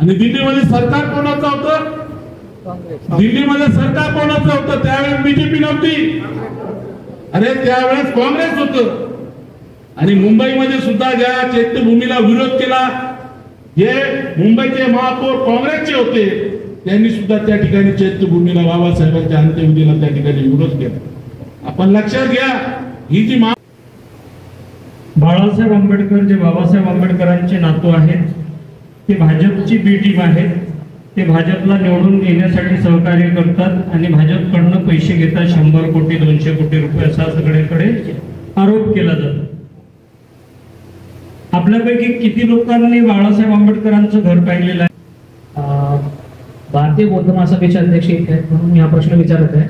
आणि दिल्लीमध्ये सरकार कोणाचं होतं? दिल्लीमध्ये सरकार कोणाचं होतं? त्यावेळेस बीजेपी नव्हती, अरे त्यावेळेस काँग्रेस होतं. आणि मुंबईमध्ये सुद्धा ज्या चैत्यभूमीला विरोध केला, जे मुंबईचे महापौर काँग्रेसचे होते, त्यांनी सुद्धा त्या ठिकाणी चैत्यभूमीला बाबासाहेबांच्या अंत्यविधीला त्या ठिकाणी विरोध केला. आपण लक्षात घ्या, ही जी बाळासाहेब आंबेडकर जे बाबासाहेब आंबेडकरांचे नातू आहेत, ते भाजपची बी टीम आहेत. ते भाजपला निवडून येण्यासाठी सहकार्य करतात आणि भाजपकडनं पैसे घेतात. 100 कोटी 200 कोटी रुपये असा सगळीकडे आरोप केला जातो. आपल्यापैकी किती लोकांनी बाळासाहेब आंबेडकरांचं घर पाहिलेलं आहे? भारतीय बौद्ध महासभेचे अध्यक्ष आहेत म्हणून मी हा प्रश्न विचारत आहे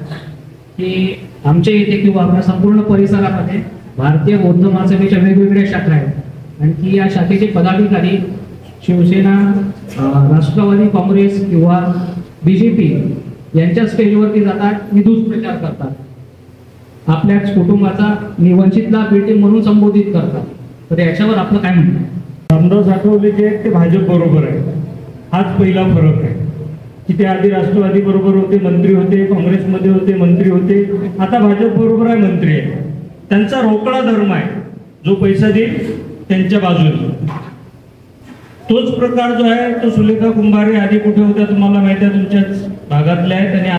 की आमच्या इथे किंवा आपल्या संपूर्ण परिसरामध्ये भारतीय बौद्ध महासभेच्या वेगवेगळ्या शाखा आहेत आणि की या शाखेचे पदाधिकारी शिवसेना, राष्ट्रवादी काँग्रेस किंवा बीजेपी यांच्या स्टेजवरती जातात, निधूस प्रचार करतात, आपल्याच कुटुंबाचा निवंचितला बेटे म्हणून संबोधित करतात. तर याच्यावर आपलं काय म्हणणं आहे? रामदास आठवले जे आहेत ते भाजप बरोबर आहे. हाच पहिला फरक आहे की ते आधी राष्ट्रवादी बरोबर होते, मंत्री होते, काँग्रेसमध्ये होते, मंत्री होते, आता भाजप बरोबर आहे, मंत्री आहे. त्यांचा रोकडा धर्म आहे, जो पैसा देईल त्यांच्या बाजूने. तोच प्रकार जो आहे तो सुलेखा कुंभारे आधी कुठे होत्या तुम्हाला माहिती आहे, तुमच्याच भागातल्या आहेत. आणि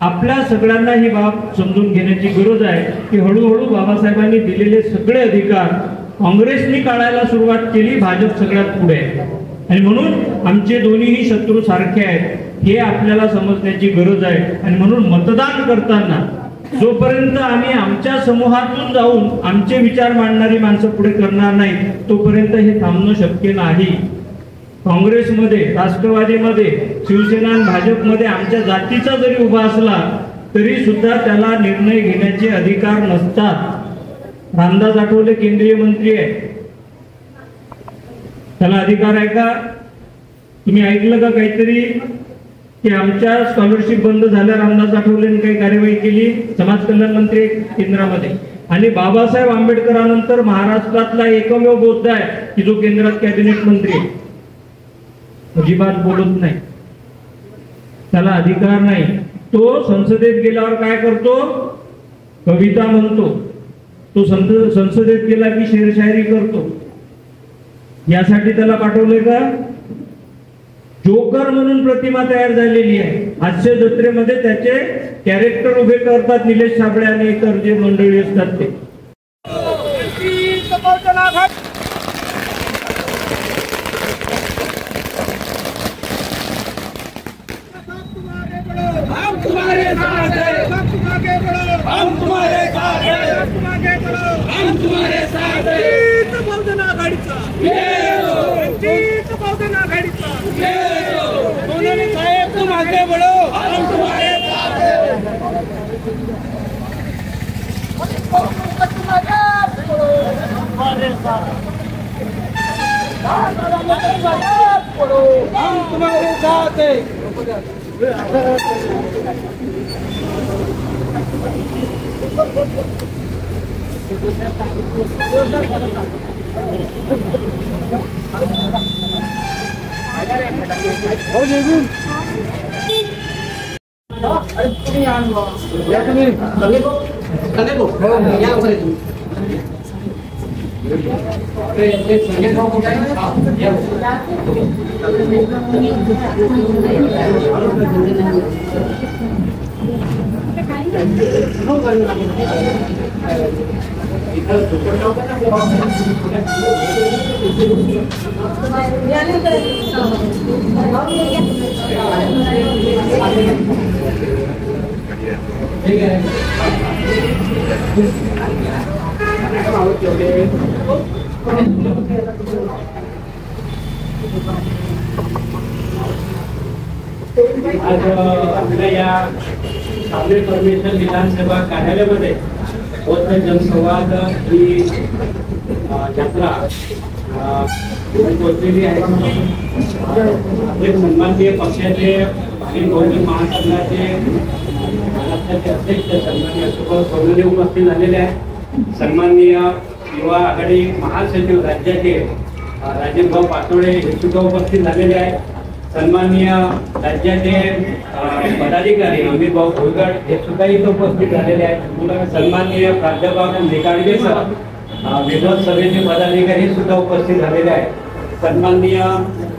आपल्या सगळ्यांना ही बाब समजून घेण्याची गरज आहे की हळूहळू बाबासाहेबांनी दिलेले सगळे अधिकार काँग्रेसने काढायला सुरुवात केली, भाजप सगळ्यात पुढे आहे. आणि म्हणून आमचे दोन्हीही शत्रू सारखे आहेत हे आपल्याला समजण्याची गरज आहे. आणि म्हणून मतदान करताना जोपर्यंत आम्ही आमच्या समूहातून जाऊन आमचे विचार मांडणारी माणसं पुढे करणार नाही, तोपर्यंत हे थांबणं शक्य नाही. काँग्रेसमध्ये, राष्ट्रवादीमध्ये, शिवसेना आणि भाजपमध्ये आमच्या जातीचा जरी उभा असला तरी सुद्धा त्याला निर्णय घेण्याचे अधिकार नसतात. रामदास आठवले केंद्रीय मंत्री आहे, त्याला अधिकार आहे का? तुम्ही ऐकलं का काहीतरी की आमच्या स्कॉलरशिप बंद झाल्या, रामदास आठवलेंनी काही कार्यवाही केली? समाज कल्याण मंत्री केंद्रामध्ये. आणि बाबासाहेब आंबेडकरांनंतर महाराष्ट्रातला एकमेव बौद्ध आहे की जो केंद्रात कॅबिनेट मंत्री आहे. अजिबात बोलत नाही, त्याला अधिकार नाही. तो संसदेत गेल्यावर काय करतो? कविता म्हणतो. तो संसदेत गेला की शेरशायरी करतो. यासाठी त्याला पाठवलंय का? जोकर म्हणून प्रतिमा तयार झालेली आहे. हास्य जत्रेमध्ये त्याचे कॅरेक्टर उभे करतात निलेश साबळे आणि इतर जे मंडळी असतात ते. तुम्हारे साथ है। आज आपल्या या सावली परमेश्वर विधानसभा कार्यालयामध्ये बौद्ध जनसंवाद ही यात्रा पोहोचलेली आहे. आपले सन्माननीय पक्षाचे आणि बहुजन महासंघाचे महाराष्ट्राचे अध्यक्ष सन्माननीय अशोकराव चौधरी उपस्थित झालेले आहेत. सन्माननीय युवा आघाडी महासचिव राज्याचे राजेशभाऊ पातोळे हे सुद्धा उपस्थित झालेले आहेत. सन्माननीय राज्याचे पदाधिकारी अमित भाऊ भोईगड हे सुद्धा इथे उपस्थित झालेले आहेत. सन्माननीय प्राध्यापक निकाळजे सर विद्वत सभेचे पदाधिकारी सुद्धा उपस्थित झालेले आहेत. सन्माननीय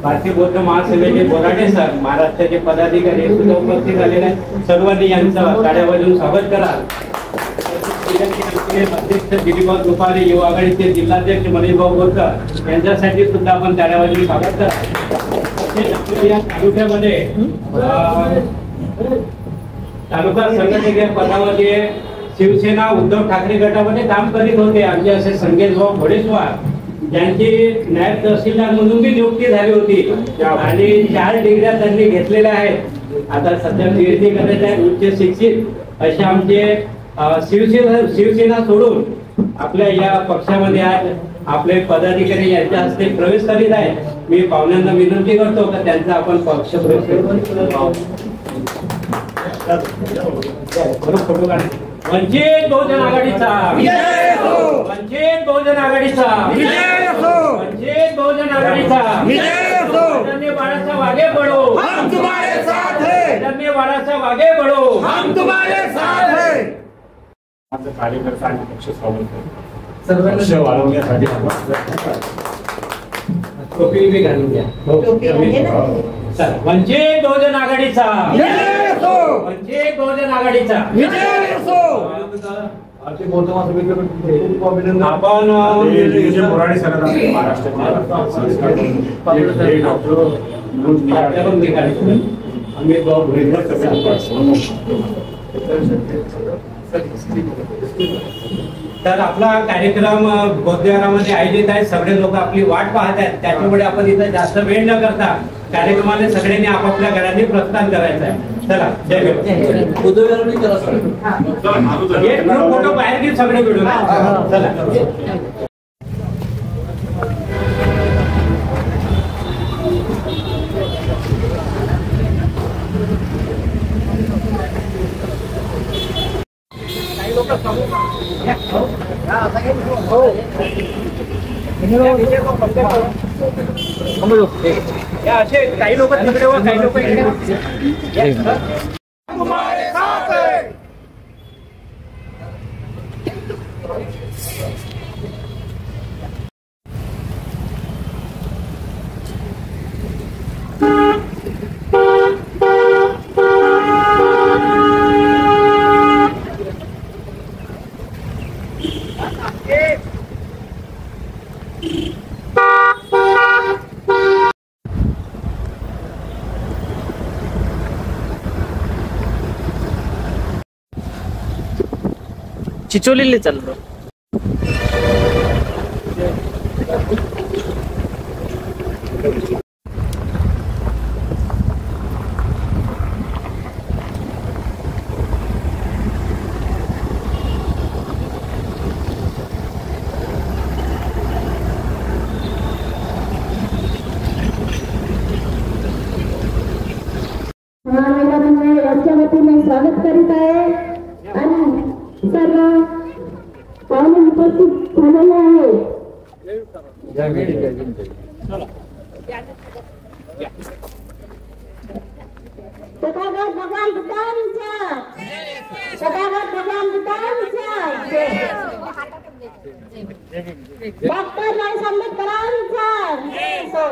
भारतीय बौद्ध महासभेचे बोराटे सर महाराष्ट्राचे पदाधिकारी सुद्धा उपस्थित झालेले आहेत. सर्वांनी यांचं टाळ्या वाजवून स्वागत करा. अध्यक्ष दिलीपभाऊ दुपारे, युवा आघाडीचे जिल्हाध्यक्ष मनीषभाऊ बोरकर यांच्यासाठी सुद्धा आपण टाळ्या वाजवून स्वागत करा. या तालुक्यामध्ये तालुका संघटनेच्या पदामध्ये शिवसेना उद्धव ठाकरे गटामध्ये काम करीत होते. आमचे असे संकेत भाऊ घोडेस्वार ज्यांची नायब तहसीलदार म्हणून बी नियुक्ती झाली होती आणि 4 डिग्र्या त्यांनी घेतलेल्या आहेत. आता सध्या पीएचडी करत आहेत, उच्च शिक्षित असे आमचे शिवसेना सोडून आपल्या या पक्षामध्ये आज आपले पदाधिकारी यांच्या हस्ते प्रवेश करीत आहेत. मी पाहुण्यांना विनंती करतो की त्यांचा आपण पक्ष प्रवेश फोटो काढा. वंचित बहुजन आघाडीचा, वंचित बहुजन आघाडीचा, वंचित बहुजन आघाडीचा. आदरणीय बाळासाहेब आगे बढ़ो, हम तुम्हारे साथ हैं. आदरणीय बाळासाहेब आगे बढ़ो, हम तुम्हारे साथ हैं. कार्यकर्ता आणि पक्ष पक्ष वाढवण्यासाठी टोपी बी घालून घ्या. वंचित बहुजन आघाडीचा, वंचित बहुजन आघाडीचा. आपण बोराडे सर अमित भाऊ तर आपला कार्यक्रम बौद्धविहारामध्ये आयोजित आहे. सगळे लोक आपली वाट पाहत आहेत. त्याच्यामुळे आपण इथं जास्त वेळ न करता कार्यक्रमाला सगळ्यांनी आपापल्या घरांनी प्रस्थान करायचं आहे. चला जय फोटो बाहेर घेऊन सगळे मिळून चला. असे काही लोक तिकडे व काही लोक इकडे. चिचोलीला चाललो. यांच्या वतीने स्वागत करीत आहे आणि सर्व पाहुणे उपस्थित झालेले आहेत. तथागत भगवान बुद्धांचा, तथागत भगवान बुद्धांचा, डॉक्टर बाबासाहेब आंबेडकरांचा,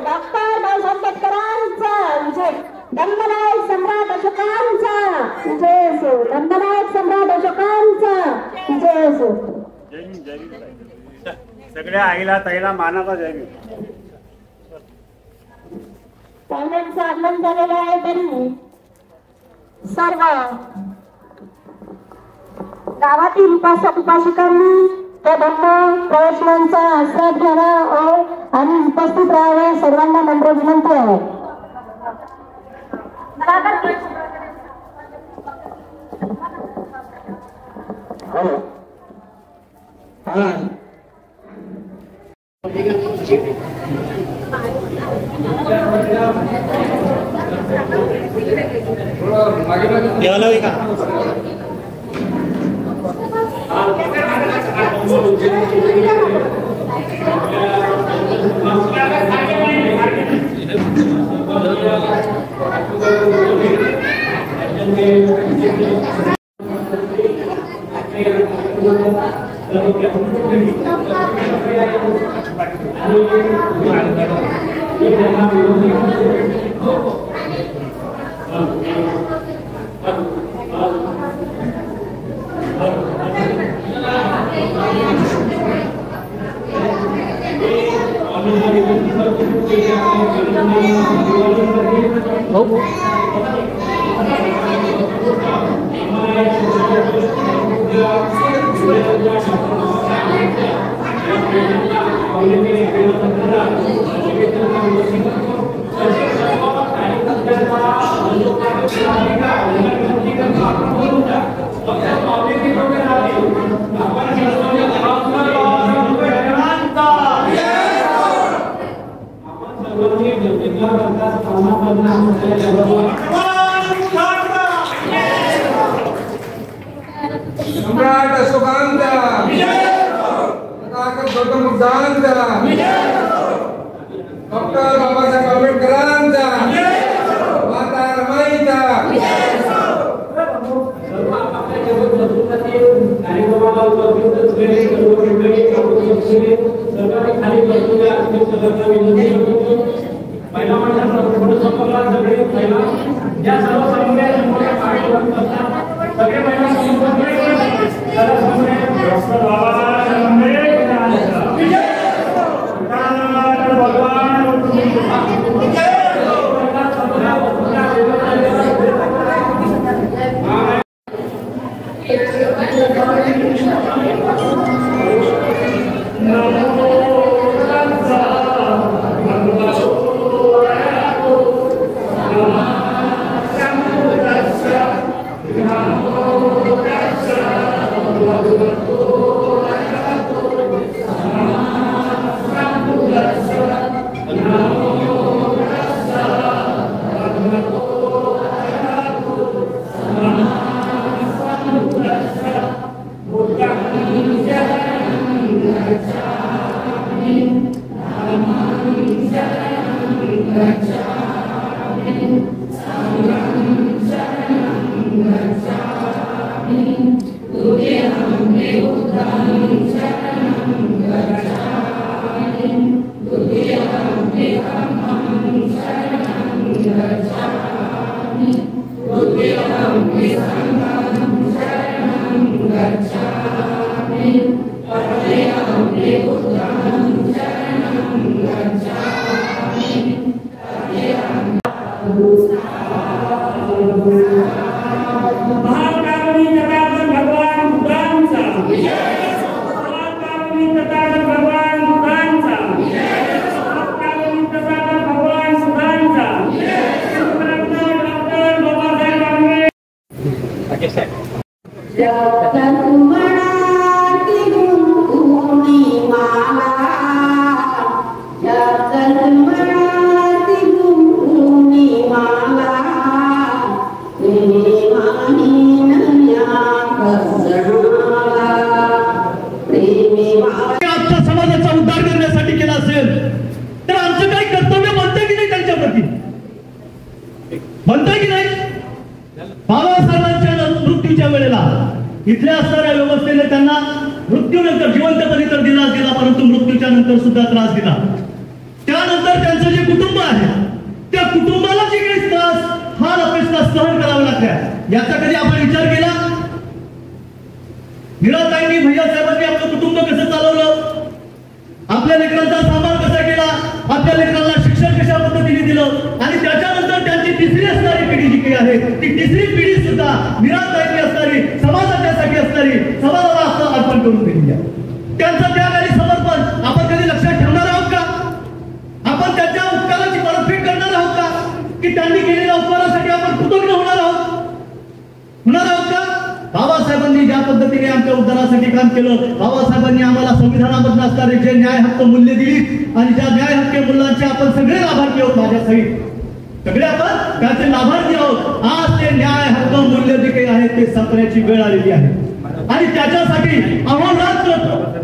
डॉक्टर बाबासाहेब आंबेडकरांचा, दंडनायक सम्राट अशोकांचा जय असो, दंडनायक सम्राट अशोकांचा जय असो. सगळ्या आईला ताईला मानाचा जय. पाहुण्यांचं आगमन झालेलं आहे तरी सर्व गावातील उपासक उपासिकांनी त्या धम्म प्रवचनांचा आस्वाद घ्यावा आणि उपस्थित राहावे. सर्वांना नम्र विनंती आहे. सम्राट अशोकांचा तथागत गौतम बुद्धांचा डॉक्टर बाबासाहेब आंबेडकरांचा माता रमाईचा कार्यक्रमाला उपस्थित पहिला सगळे पहिला या सर्व समुदायाच्या सगळे महिला डॉक्टर बाबासाहेब समाजाचा उद्धार करण्यासाठी केला असेल तर आमचं काही कर्तव्य बनतं की नाही त्यांच्या प्रती? बनतं की नाही? बाबासाहेबांच्या मृत्यूच्या वेळेला इथल्या असणाऱ्या व्यवस्थेने त्यांना मृत्यूनंतर जिवंतपणे तर दिलाच दिला, परंतु मृत्यूच्या नंतर सुद्धा त्रास दिला. त्यानंतर त्यांचं जे कुटुंब आहे त्या कुटुंबाला जे काही त्रास फार अपेक्षा सहन करावं लागल्या, याचा कधी आपण विचार केला? मीराताईंनी भैयासाहेबांनी आपलं कुटुंब कसं चालवलं, आपल्या लेकरांचा सांभाळ कसा केला, आपल्या लेकरांना शिक्षण कशा पद्धतीने दिलं, आणि त्याच्यानंतर त्यांची तिसरी असणारी पिढी जी काही आहे ती तिसरी पिढी सुद्धा मीराताईंनी असणारी समाजाच्यासाठी असणारी समाजाला असं अर्पण करून दिली आहे. त्यांचं त्याग आणि समर्पण आपण कधी लक्षात ठेवणार आहोत का? आपण त्यांच्या उपकाराची परतफेड करणार आहोत का? की त्यांनी केलेल्या उपकारासाठी आपण कृतज्ञ होणार आहोत का? बाबासाहेबांनी ज्या पद्धतीने आमच्या उद्धारासाठी काम केलं, बाबासाहेबांनी आम्हाला संविधानामधून असणारे जे न्याय हक्क मूल्य दिली आणि ज्या न्याय हक्क मूल्यांचे आपण सगळे लाभार्थी आहोत, माझ्या सहित सगळे आपण त्याचे लाभार्थी आहोत. आज ते न्याय हक्क मूल्य जे काही आहेत ते संपण्याची वेळ आलेली आहे आणि त्याच्यासाठी अहोरात्र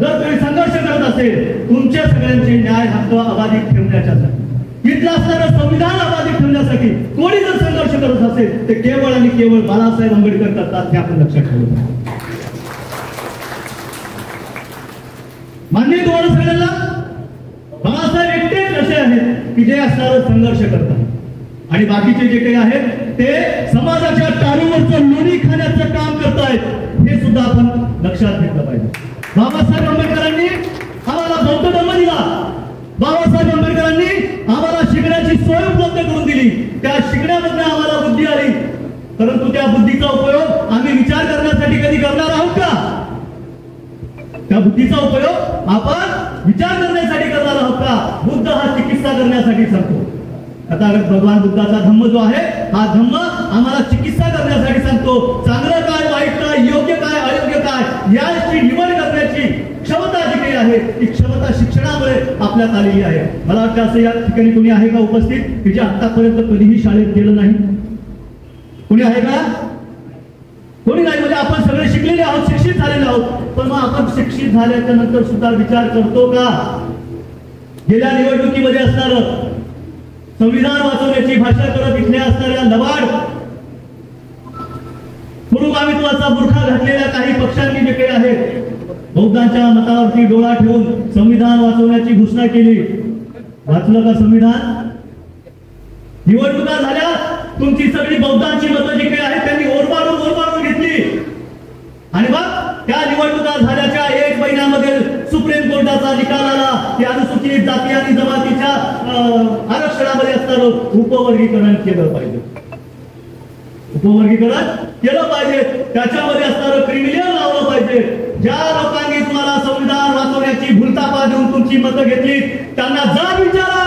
जर तुम्ही संघर्ष करत असेल तुमच्या सगळ्यांचे न्याय हक्क अबाधित ठेवण्याच्यासाठी, इथलं असणारं संविधान अबाधित ठेवण्यासाठी कोणी जर संघर्ष करत असेल ते केवळ आणि केवळ बाळासाहेब आंबेडकर करतात हे आपण लक्षात ठेवलं पाहिजे. मान्य तुम्हाला सगळ्यांना बाळासाहेब एकटेच असे आहेत की जे असणारं संघर्ष करतात आणि बाकीचे जे काही आहेत ते समाजाच्या टाळूवरचं लोणी खाण्याचं काम करतायत हे सुद्धा आपण लक्षात घेतलं पाहिजे. बाबासाहेब आंबेडकरांनी आम्हाला बौद्ध धर्म दिला. बाबासाहेब आंबेडकरांनी आम्हाला शिकण्याची सोय उपलब्ध करून दिली. त्या शिकण्यामधून आम्हाला बुद्धी आली, परंतु त्या बुद्धीचा उपयोग आम्ही विचार करण्यासाठी कधी करणार आहोत का? त्या बुद्धीचा उपयोग आपण विचार करण्यासाठी करणार आहोत का? बुद्ध हा चिकित्सा करण्यासाठी सांगतो. आता भगवान बुद्धाचा धम्म जो आहे हा धम्म आम्हाला चिकित्सा करण्यासाठी सांगतो. चांगलं काय, वाईट काय, योग्य काय, अयोग्य काय याची निवड करण्याची क्षमता जी काही आहे ती क्षमता शिक्षणामुळे आपल्यात आलेली आहे. मला वाटतं असं या ठिकाणी कोणी आहे का उपस्थित की जे आतापर्यंत कधीही शाळेत गेलं नाही? कोणी आहे का? कोणी नाही. म्हणजे आपण सगळे शिकलेले आहोत, शिक्षित झालेले आहोत, पण मग आपण शिक्षित झाल्याच्या नंतर सुद्धा विचार करतो का? गेल्या निवडणुकीमध्ये असणारं संविधान वाचवण्याची भाषा करत इथल्या असणाऱ्या लबाड पुरोगामित्वाचा बुरखा घातलेल्या काही पक्षांनी जे काही आहे बौद्धांच्या मतावरती डोळा ठेवून संविधान वाचवण्याची घोषणा केली. वाचलं का संविधान? निवडणुका झाल्या, तुमची सगळी बौद्धांची मतं जी काही आहेत त्यांनी ओरबाडून घेतली आणि मग त्या निवडणुका झाल्याच्या 1 महिन्यामध्ये सुप्रीम कोर्टाचा निकाल आला की अनुसूचित जाती आणि जमातीच्या आरक्षणामध्ये असणारं उपवर्गीकरण केलं पाहिजे. उपवर्गीकरण केलं पाहिजे, त्याच्यामध्ये असणारं क्रिमिनल लावलं पाहिजे. ज्या लोकांनी तुम्हाला संविधान वाचवण्याची भूलतापा देऊन तुमची मतं घेतली त्यांना जा विचारा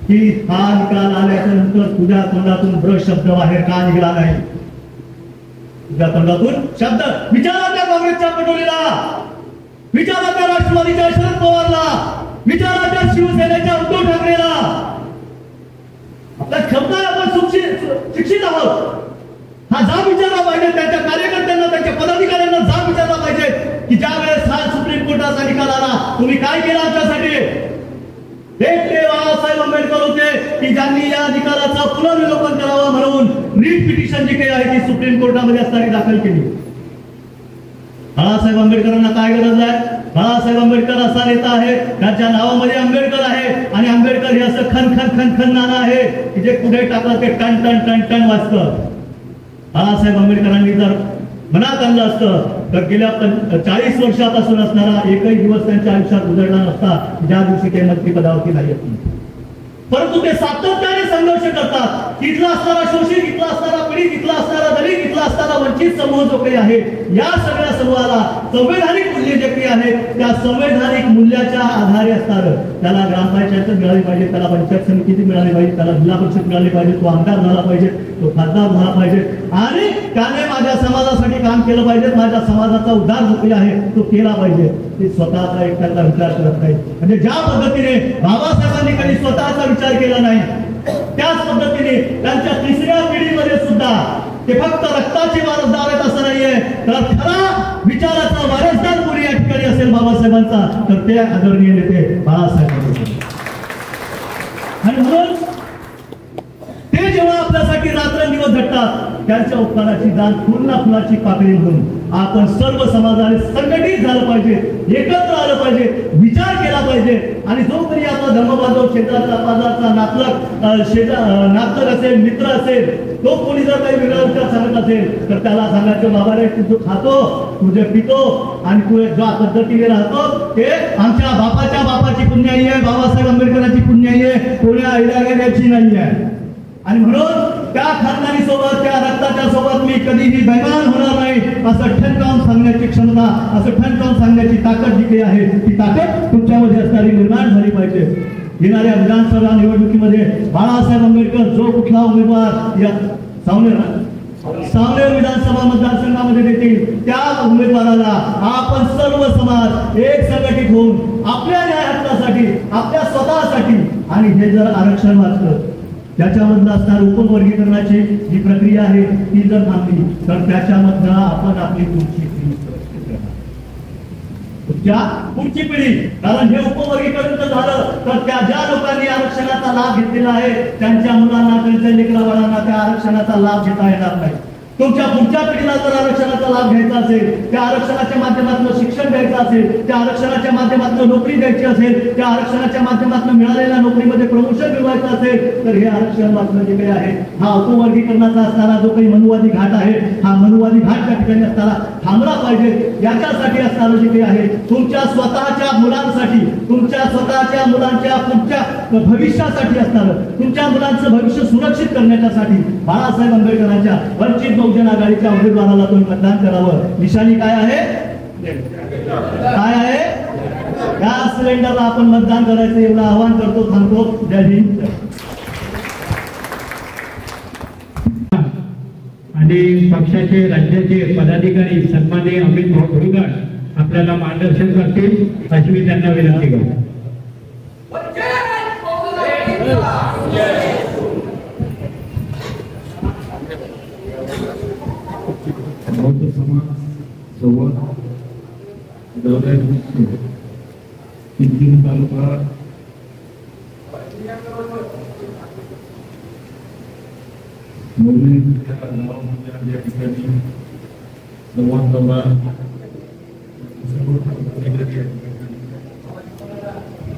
की हा निकाल आल्याच्या नंतर तुझ्या तोंडातून ब्र शब्द बाहेर का निघाला नाही? तुझ्या तोंडातून शब्द विचारा त्या काँग्रेसच्या पटोलेला, विचारा त्या राष्ट्रवादीच्या शरद पवारला, विचारा त्या शिवसेनेच्या उद्धव ठाकरेला. आपल्या शब्द आपण शिक्षित आहोत हा जा विचारला पाहिजे. त्यांच्या कार्यकर्त्यांना, त्यांच्या पदाधिकाऱ्यांना जा विचारला पाहिजे की ज्या वेळेस हा सुप्रीम कोर्टाचा निकाल आला तुम्ही काय केलं आमच्यासाठी? एकटे बाळासाहेब आंबेडकर होते की ज्यांनी या निकालाचं पुनर्विलोकन करावं म्हणून रीट पिटिशन जी काही आहे ती सुप्रीम कोर्टामध्ये असताना दाखल केली. बाळासाहेब आंबेडकरांना काय गरज आहे? बाळासाहेब आंबेडकर असा नेता आहे त्याच्या नावामध्ये आंबेडकर आहे आणि आंबेडकर हे असं खन खन खन खन नाणं आहे की जे कुठे टाकलं ते टन टन टन टन वाजतं. बाळासाहेब आंबेडकरांनी जर मनात आणलं असतं तर गेल्या 40 वर्षापासून असणारा एकही दिवस त्यांच्या आयुष्यात उजळला नसता ज्या दिवशी ते मंत्रिपदावरती नाही येत. परंतु ते सातत्याने संघर्ष करतात. इथला असणारा शोषित, इथला असणारा पीडित, इथला असणारा दलित, इथला असणारा वंचित समूह जो काही आहे या सगळ्या समूहाला संवैधानिक मूल्य जे काही आहेत त्या संवैधानिक मूल्याच्या आधारे असणार. त्याला ग्रामपंचायत मिळाली पाहिजे, त्याला पंचायत समिती मिळाली पाहिजे, त्याला जिल्हा परिषद मिळाली पाहिजे, तो आमदार झाला पाहिजे, तो खासदार झाला पाहिजे आणि त्याने माझ्या समाजासाठी काम केलं पाहिजे, माझ्या समाजाचा उद्धार जो काही आहे तो केला पाहिजे. ते स्वतःचा एकट्याचा विचार करत नाही. म्हणजे ज्या पद्धतीने बाबासाहेबांनी कधी स्वतःचा विचार केला नाही त्याच पद्धतीने त्यांच्या 3ऱ्या पिढीमध्ये सुद्धा ते फक्त रक्ताचे वारसदार आहेत असं नाहीये, तर खरा विचाराचा वारसदार कोणी या ठिकाणी असेल बाबासाहेबांचा तर ते आदरणीय नेते बाळासाहेब. आणि म्हणून ते जेव्हा आपल्यासाठी रात्रंदिवस झटतात त्यांच्या उपकाराची जाण पूर्ण फुलाची पाकळी म्हणून आपण सर्व समाजाने संघटित झालं पाहिजे, एकत्र आलं पाहिजे, विचार केला पाहिजे. आणि जो कोणी आपला धर्मबांधव शेजारचा पाजारचा नातलग असेल, मित्र असेल, तो कोणी जर काही वेगळा विचार सांगत असेल तर त्याला सांगायचं बाबा रे तू खातो, तुझे पितो आणि तू ज्या पद्धतीने राहतो ते आमच्या बापाची पुण्याई आहे, बाबासाहेब आंबेडकरांची पुण्याई आहे, कोण्या ऐरागेची नाही आहे. आणि म्हणून त्या खानदानी सोबत, त्या रक्ताच्या सोबत मी कधीही बैमान होणार नाही असं ठणकावून सांगण्याची क्षमता, असं ठणकावून सांगण्याची ताकद जी काही आहे ती ताकद तुमच्यामध्ये असणारी निर्माण झाली पाहिजे. येणाऱ्या विधानसभा निवडणुकीमध्ये बाळासाहेब आंबेडकर जो कुठला उमेदवार या सावनेर विधानसभा मतदारसंघामध्ये देतील त्या उमेदवाराला आपण सर्व समाज एक संघटित होऊन आपल्या न्याय हक्कासाठी, आपल्या स्वतःसाठी आणि हे जर आरक्षण वाचलं त्याच्यामधलं असणार उपवर्गीकरणाची जी प्रक्रिया आहे ती जर थांबली तर त्याच्यामधनं आपण आपली पुढची तुमच्या पुढची पिढी, कारण हे उपवर्गीकरण जर झालं तर त्या ज्या लोकांनी आरक्षणाचा लाभ घेतलेला आहे त्यांच्या मुलांना, त्यांच्या लेकराबाळांना त्या आरक्षणाचा लाभ घेता येणार नाही. तुमच्या पुढच्या पिढीला जर आरक्षणाचा लाभ घ्यायचा असेल, त्या आरक्षणाच्या माध्यमातून शिक्षण घ्यायचं असेल, त्या आरक्षणाच्या माध्यमातून नोकरी द्यायची असेल, त्या आरक्षणाच्या माध्यमातून मिळालेल्या नोकरीमध्ये प्रमोशन मिळवायचं असेल तर हे आरक्षण मात्र जे काही आहे हा उपवर्गीकरणाचा असणारा जो काही मनुवादी घाट आहे, हा मनुवादी घाट त्या ठिकाणी असताना थांबला पाहिजे. याच्यासाठी असणारं जे काही आहे तुमच्या स्वतःच्या मुलांसाठी, तुमच्या स्वतःच्या मुलांच्या पुढच्या भविष्यासाठी असणारं, तुमच्या मुलांचं भविष्य सुरक्षित करण्यासाठी बाळासाहेब आंबेडकरांच्या वंचित बहुजन आघाडीच्या उमेदवाराला तुम्ही मतदान करावं. निशाणी काय आहे? काय आहे? गॅस सिलेंडरला आपण मतदान करायचं एवढं आवाहन करतो. थांबतो. जय हिंद. आणि पक्षाचे राज्याचे पदाधिकारी सन्माननीय अमित भोरगड आपल्याला मार्गदर्शन करतील अशी मी त्यांना विनंती करतो. बौद्ध समाज संवाद तालुका या ठिकाणी संवाद दौरा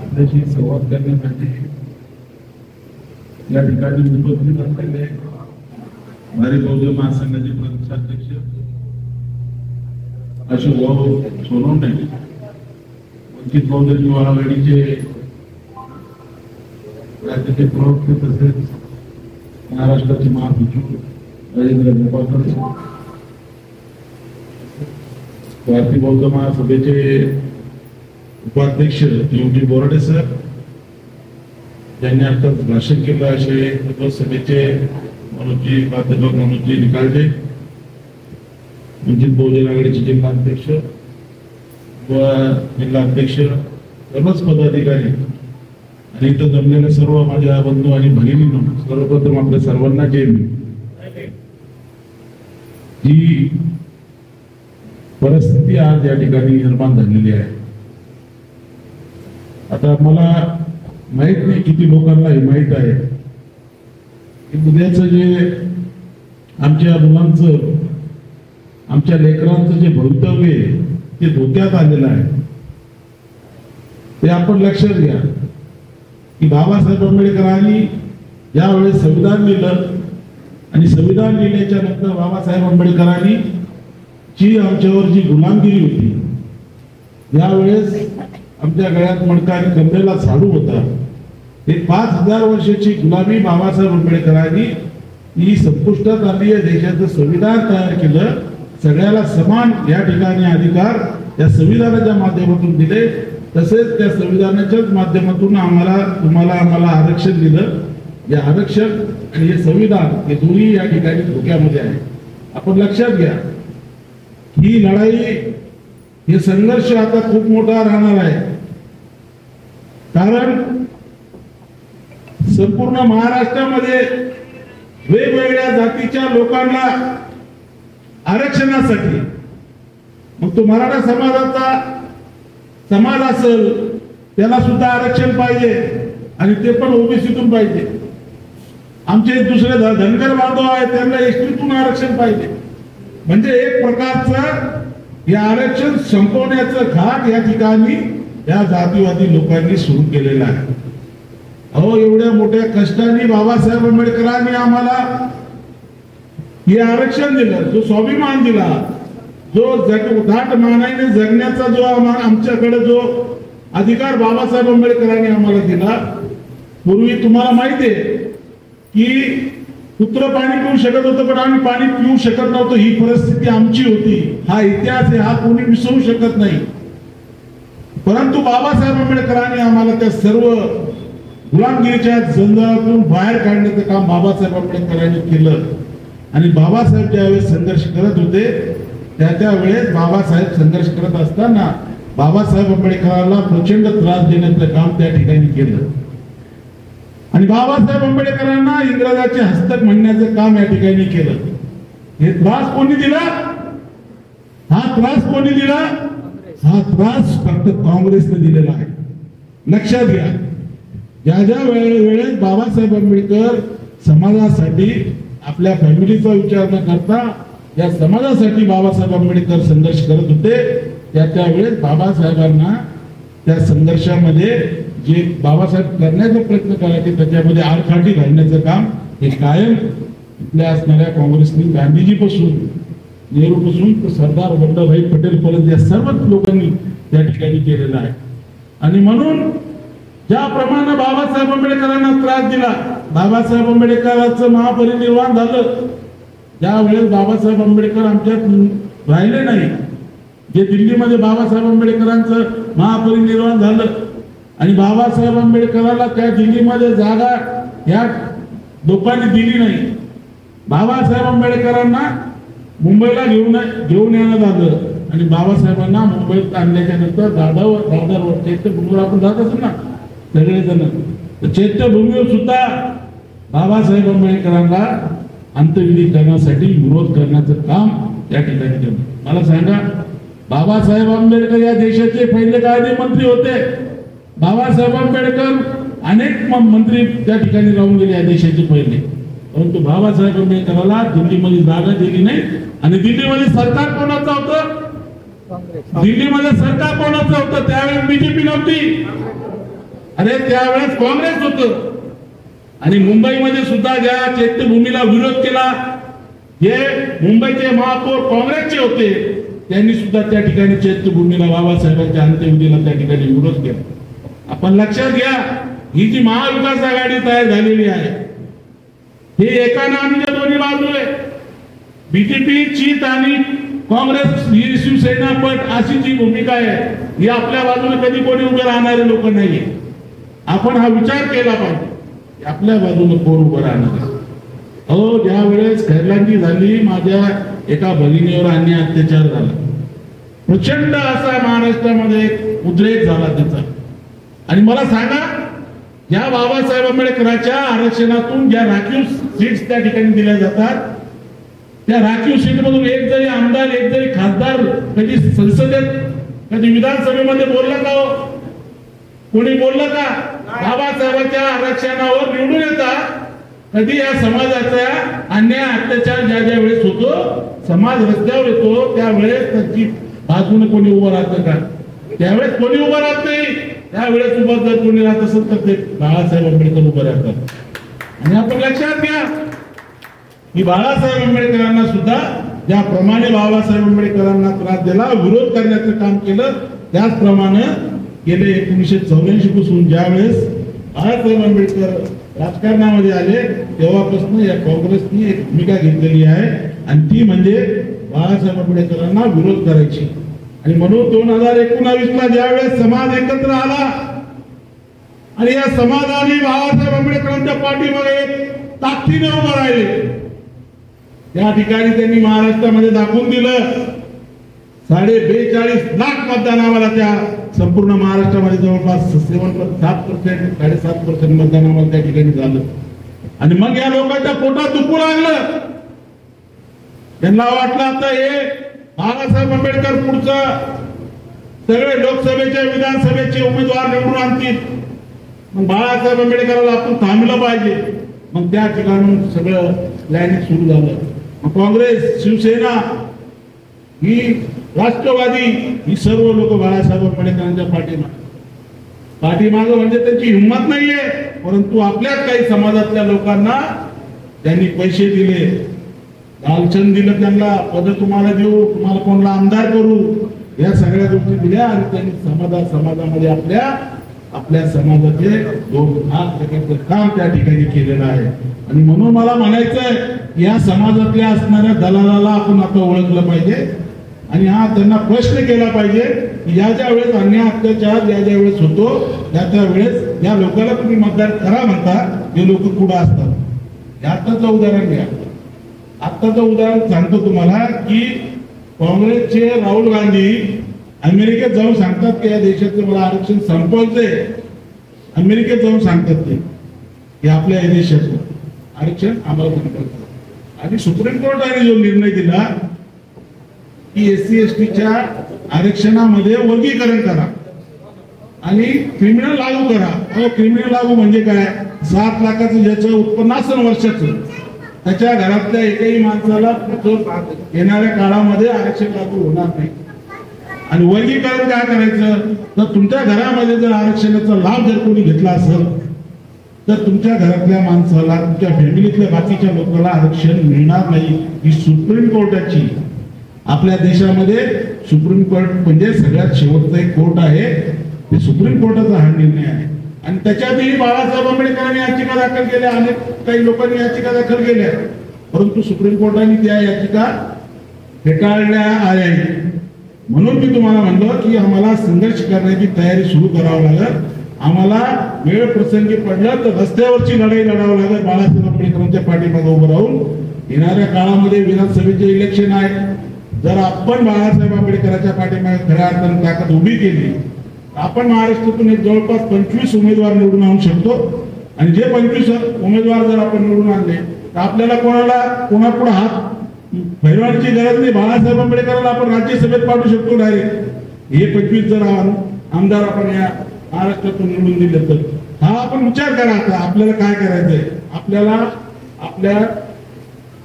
आपल्याशी संवाद करण्यासाठी या ठिकाणी उपस्थित असलेले भारी बहुजन महासंघाचे प्रदेशाध्यक्ष अशोकभाऊ सोनवणे, वंचित बहुजन युवा आघाडीचे राज्याचे प्रवक्ते तसेच महाराष्ट्राचे महासचिव राजेंद्र गोपाळकर, भारतीय बौद्ध महासभेचे उपाध्यक्ष योगी बोराडे सर ज्यांनी आताच भाषण केलं, असे सभेचे मनोजी प्राध्यापक मनोजी निकालजे, वंचित बहुजन आघाडीचे जिल्हाध्यक्ष व जिल्हाध्यक्ष, सर्वच पदाधिकारी आणि इथं जमलेल्या सर्व माझ्या बंधू आणि भगिनींनो, सर्वप्रथम आपल्या सर्वांना जय भीम. जी परिस्थिती आज या ठिकाणी निर्माण झालेली आहे, आता मला माहित नाही किती लोकांना हे माहित आहे की उद्याचं जे आमच्या मुलांचं, आमच्या लेकरांचं जे भवितव्य आहे ते धोक्यात आलेलं आहे. ते आपण लक्षात घ्या की बाबासाहेब आंबेडकरांनी ज्यावेळेस संविधान लिहिलं आणि संविधान लिहिल्याच्या नंतर बाबासाहेब आंबेडकरांनी जी आमच्यावर जी गुलामगिरी होती, ज्यावेळेस आमच्या गळ्यात मडका आणि कमरेला झाडू होता, हे 5000 वर्षाची गुलामी बाबासाहेब आंबेडकरांनी ही संपुष्टात आणली. देशाचं संविधान तयार केलं, सगळ्याला समान या ठिकाणी अधिकार या संविधानाच्या माध्यमातून दिले, तसेच त्या संविधानाच्याच माध्यमातून आम्हाला आरक्षण दिलं. या आरक्षण आणि हे संविधान हे दोन्ही या ठिकाणी धोक्यामध्ये आहे. आपण लक्षात घ्या ही लढाई, हे संघर्ष आता खूप मोठा राहणार आहे, कारण संपूर्ण महाराष्ट्रामध्ये वेगवेगळ्या जातीच्या लोकांना आरक्षणासाठी, मग तो मराठा समाज असेल त्याला सुद्धा आरक्षण पाहिजे आणि ते पण ओबीसीतून पाहिजे. आमचे दुसरे धनगर बांधव आहेत त्यांना एसटीतून आरक्षण पाहिजे. म्हणजे एक प्रकारचं हे आरक्षण संपवण्याचं घाट या ठिकाणी या जातीवादी लोकांनी सुरू केलेला आहे. अहो, एवढ्या मोठ्या कष्टाने बाबासाहेब आंबेडकरांनी आम्हाला हे आरक्षण दिलं, जो स्वाभिमान दिला, जो दाट मानाने जगण्याचा जो आमच्याकडे जो अधिकार बाबासाहेब आंबेडकरांनी आम्हाला दिला. पूर्वी तुम्हाला माहिती आहे की कुत्र पाणी पिऊ शकत होतं पण आम्ही पाणी पिऊ शकत नव्हतो, ही परिस्थिती आमची होती. हा इतिहास आहे, हा कोणी विसरू शकत नाही. परंतु बाबासाहेब आंबेडकरांनी आम्हाला त्या सर्व गुलामगिरीच्या जंजाळातून बाहेर काढण्याचं काम बाबासाहेब आंबेडकरांनी केलं. आणि बाबासाहेब ज्यावेळेस संघर्ष करत होते त्या वेळेस बाबासाहेब संघर्ष करत असताना बाबासाहेब आंबेडकरांना प्रचंड त्रास देण्याचं काम त्या ठिकाणी केलं. आणि बाबासाहेब आंबेडकरांना इंग्रजाचे हस्तक म्हणण्याचं काम या ठिकाणी केलं. हे त्रास कोणी दिला? हा त्रास कोणी दिला? हा त्रास फक्त काँग्रेसने दिलेला आहे. लक्षात घ्या, ज्या वेळेस बाबासाहेब आंबेडकर समाजासाठी आपल्या फॅमिलीचा विचार न करता या समाजासाठी बाबासाहेब आंबेडकर संघर्ष करत होते, त्यावेळेस बाबासाहेबांना त्या संघर्षामध्ये जे बाबासाहेब करण्याचा प्रयत्न करायचे त्याच्यामध्ये आडकाठी घालण्याचं काम हे कायम इथल्या असणाऱ्या काँग्रेसनी गांधीजीपासून नेहरूपासून तर सरदार वल्लभभाई पटेल पर्यंत या सर्वच लोकांनी त्या ठिकाणी केलेलं आहे. आणि म्हणून ज्याप्रमाणे बाबासाहेब आंबेडकरांना त्रास दिला, बाबासाहेब आंबेडकरांचं महापरिनिर्वाण झालं, ज्या वेळेस बाबासाहेब आंबेडकर आमच्यात राहिले नाही, जे दिल्लीमध्ये बाबासाहेब आंबेडकरांचं महापरिनिर्वाण झालं आणि बाबासाहेब आंबेडकरांना त्या दिल्लीमध्ये जागा या लोकांनी दिली नाही, बाबासाहेब आंबेडकरांना मुंबईला घेऊन येण्यात आलं आणि बाबासाहेबांना मुंबईत आणल्याच्या नंतर दादरवर चैत्यभूमीवर आपण जात असतो ना सगळेजण, तर चैत्यभूमीवर सुद्धा बाबासाहेब आंबेडकरांना अंत्यविधी करण्यासाठी विरोध करण्याचं काम या ठिकाणी केलं. मला सांगा, बाबासाहेब आंबेडकर या देशाचे पहिले कायदेमंत्री होते. बाबासाहेब आंबेडकर अनेक मंत्री त्या ठिकाणी राहून गेले या देशाचे पहिले, परंतु बाबासाहेब आंबेडकरांना दिल्लीमध्ये जागा दिली नाही. आणि दिल्लीमध्ये सरकार कोणाचं होतं? दिल्लीमध्ये सरकार कोणाचं होतं? त्यावेळेस बीजेपी नव्हती, अरे त्यावेळेस काँग्रेस होतं. आणि मुंबईमध्ये सुद्धा ज्या चैत्यभूमीला विरोध केला, जे मुंबईचे महापौर काँग्रेसचे होते, त्यांनी सुद्धा त्या ठिकाणी चैत्यभूमीला बाबासाहेबांच्या अंत्यविधीला त्या ठिकाणी विरोध केला. आपण लक्षात घ्या, ही जी महाविकास आघाडी तयार झालेली आहे, हे एका नावाच्या दोन्ही बाजू आहे. बीजेपी चित आणि काँग्रेस ही शिवसेना पट अशी जी भूमिका आहे, ही आपल्या बाजूने कधी कोणी उभे राहणारे लोक नाहीये. आपण हा विचार केला पाहिजे, आपल्या बाजूने कोण उभं राहणार आहे. अहो, ज्या वेळेस खैरलांची झाली, माझ्या एका भगिनीवर अन्याय अत्याचार झाला, प्रचंड असा महाराष्ट्रामध्ये उद्रेक झाला त्याचा. आणि मला सांगा, या बाबासाहेब आंबेडकरांच्या आरक्षणातून ज्या राखीव सीट्स त्या ठिकाणी दिल्या जातात, त्या राखीव सीटमधून एक जरी आमदार, एक जरी खासदार कधी संसदेत, कधी विधानसभेमध्ये बोलला का? हो, कोणी बोललं का? बाबासाहेबांच्या आरक्षणावर निवडून येतात कधी या समाजाचा अन्याय अत्याचार ज्या वेळेस होतो, समाज रस्त्यावर येतो, त्यावेळेस त्याची बाजूने कोणी उभं राहतं का? त्यावेळेस कोणी उभं राहत नाही. त्यावेळेस उभं जर कोणी राहत असेल तर ते बाळासाहेब आंबेडकर उभं राहतात. आणि आपण लक्षात घ्या की बाळासाहेब आंबेडकरांना सुद्धा ज्याप्रमाणे बाबासाहेब आंबेडकरांना त्रास दिला, विरोध करण्याचं काम केलं, त्याचप्रमाणे गेले 1984 पासून ज्यावेळेस बाळासाहेब आंबेडकर राजकारणामध्ये आले, तेव्हापासून या काँग्रेसने एक भूमिका घेतलेली आहे, आणि ती म्हणजे बाळासाहेब आंबेडकरांना विरोध करायची. आणि म्हणून 2019ला ज्यावेळेस समाज एकत्र आला आणि या समाजाने बाळासाहेब आंबेडकरांच्या पाठीमागे ताकदीने उभं राहिले, त्या ठिकाणी त्यांनी महाराष्ट्रामध्ये दाखवून दिलं. 42.5 लाख मतदान आम्हाला त्या संपूर्ण महाराष्ट्रामध्ये जवळपास 7%, 7.5% मतदान आम्हाला त्या ठिकाणी झालं. आणि मग या लोकांच्या पोटात दुखू लागलं. त्यांना वाटलं आता हे बाळासाहेब आंबेडकर पुढचं सगळे लोकसभेच्या विधानसभेचे उमेदवार निवडून आणतील, मग बाळासाहेब आंबेडकरांना आपण थांबलं पाहिजे. मग त्या ठिकाणून सगळं प्लॅनिंग सुरू झालं. काँग्रेस, शिवसेना, ही राष्ट्रवादी, ही सर्व लोक बाळासाहेब आंबेडकरांच्या पाठीमागं म्हणजे त्यांची हिंमत नाहीये, परंतु आपल्याच काही समाजातल्या लोकांना त्यांनी पैसे दिले, लालचंद दिलं, त्यांना पद तुम्हाला देऊ, तुम्हाला कोणाला आमदार करू, या सगळ्या गोष्टी दिल्या. आणि त्यांनी समाजामध्ये आपल्या समाजाचे 2 भाग करण्याचं काम त्या ठिकाणी केलेलं आहे. आणि म्हणून मला म्हणायचंय, या समाजातल्या असणाऱ्या दलालाला आपण आता ओळखलं पाहिजे आणि हा त्यांना प्रश्न केला पाहिजे की या ज्या वेळेस अन्याय अत्याचार ज्या वेळेस होतो, त्या वेळेस या लोकांना तुम्ही मतदान करा म्हणता, हे लोक पुढे असतात. आताचं उदाहरण घ्या. आताचं उदाहरण सांगतो तुम्हाला की काँग्रेसचे राहुल गांधी अमेरिकेत जाऊन सांगतात की या देशाचं मला आरक्षण संपवायचंय. अमेरिकेत जाऊन सांगतात ते की आपल्या या देशाचं आरक्षण आम्हाला संपवायचं. आणि सुप्रीम कोर्टाने जो निर्णय दिला की SC STच्या आरक्षणामध्ये वर्गीकरण करा आणि क्रिमिनल लागू करा. क्रिमिनल लागू म्हणजे काय? 7 लाखाचं ज्याचं उत्पन्न असेल वर्षाचं त्याच्या घरातल्या एकही माणसाला येणाऱ्या काळामध्ये आरक्षण लागू होणार नाही. आणि वर्गीकरण काय करायचं तर तुमच्या घरामध्ये जर आरक्षणाचा लाभ जर कोणी घेतला असेल तर तुमच्या घरातल्या माणसाला तुमच्या फॅमिलीतल्या बाकीच्या लोकांना आरक्षण मिळणार नाही. ही सुप्रीम कोर्टाची, आपल्या देशामध्ये सुप्रीम कोर्ट म्हणजे सगळ्यात शेवटचं एक कोर्ट आहे. ते सुप्रीम कोर्टाचा हा निर्णय आहे. आणि त्याच्यातही बाळासाहेब आंबेडकरांनी याचिका दाखल केल्या, अनेक काही लोकांनी याचिका दाखल केल्या, परंतु सुप्रीम कोर्टाने त्या याचिका फेटाळल्या आल्या. म्हणून मी तुम्हाला म्हणलो की आम्हाला संघर्ष करण्याची तयारी सुरू करावी लागेल. आम्हाला वेळ प्रसंगी पडलं तर रस्त्यावरची लढाई लढावं लागेल. बाळासाहेब आंबेडकरांच्या पाठीमागे उभं राहून येणाऱ्या काळामध्ये विधानसभेचे इलेक्शन आहे. जर आपण बाळासाहेब आंबेडकरांच्या पाठीमागे खऱ्या अर्थाने ताकद उभी केली आपण महाराष्ट्रातून एक जवळपास 25 उमेदवार निवडून आणू शकतो. आणि जे 25 उमेदवार जर आपण निवडून आणले तर आपल्याला कोणापुढे हात फैरवायची गरज नाही. बाळासाहेब आंबेडकरांना आपण राज्यसभेत पाठवू शकतो डायरेक्ट. हे 25 जर आमदार आपण या महाराष्ट्रातून निवडून दिले तर हा आपण विचार करा. आता आपल्याला काय करायचंय? आपल्याला आपल्या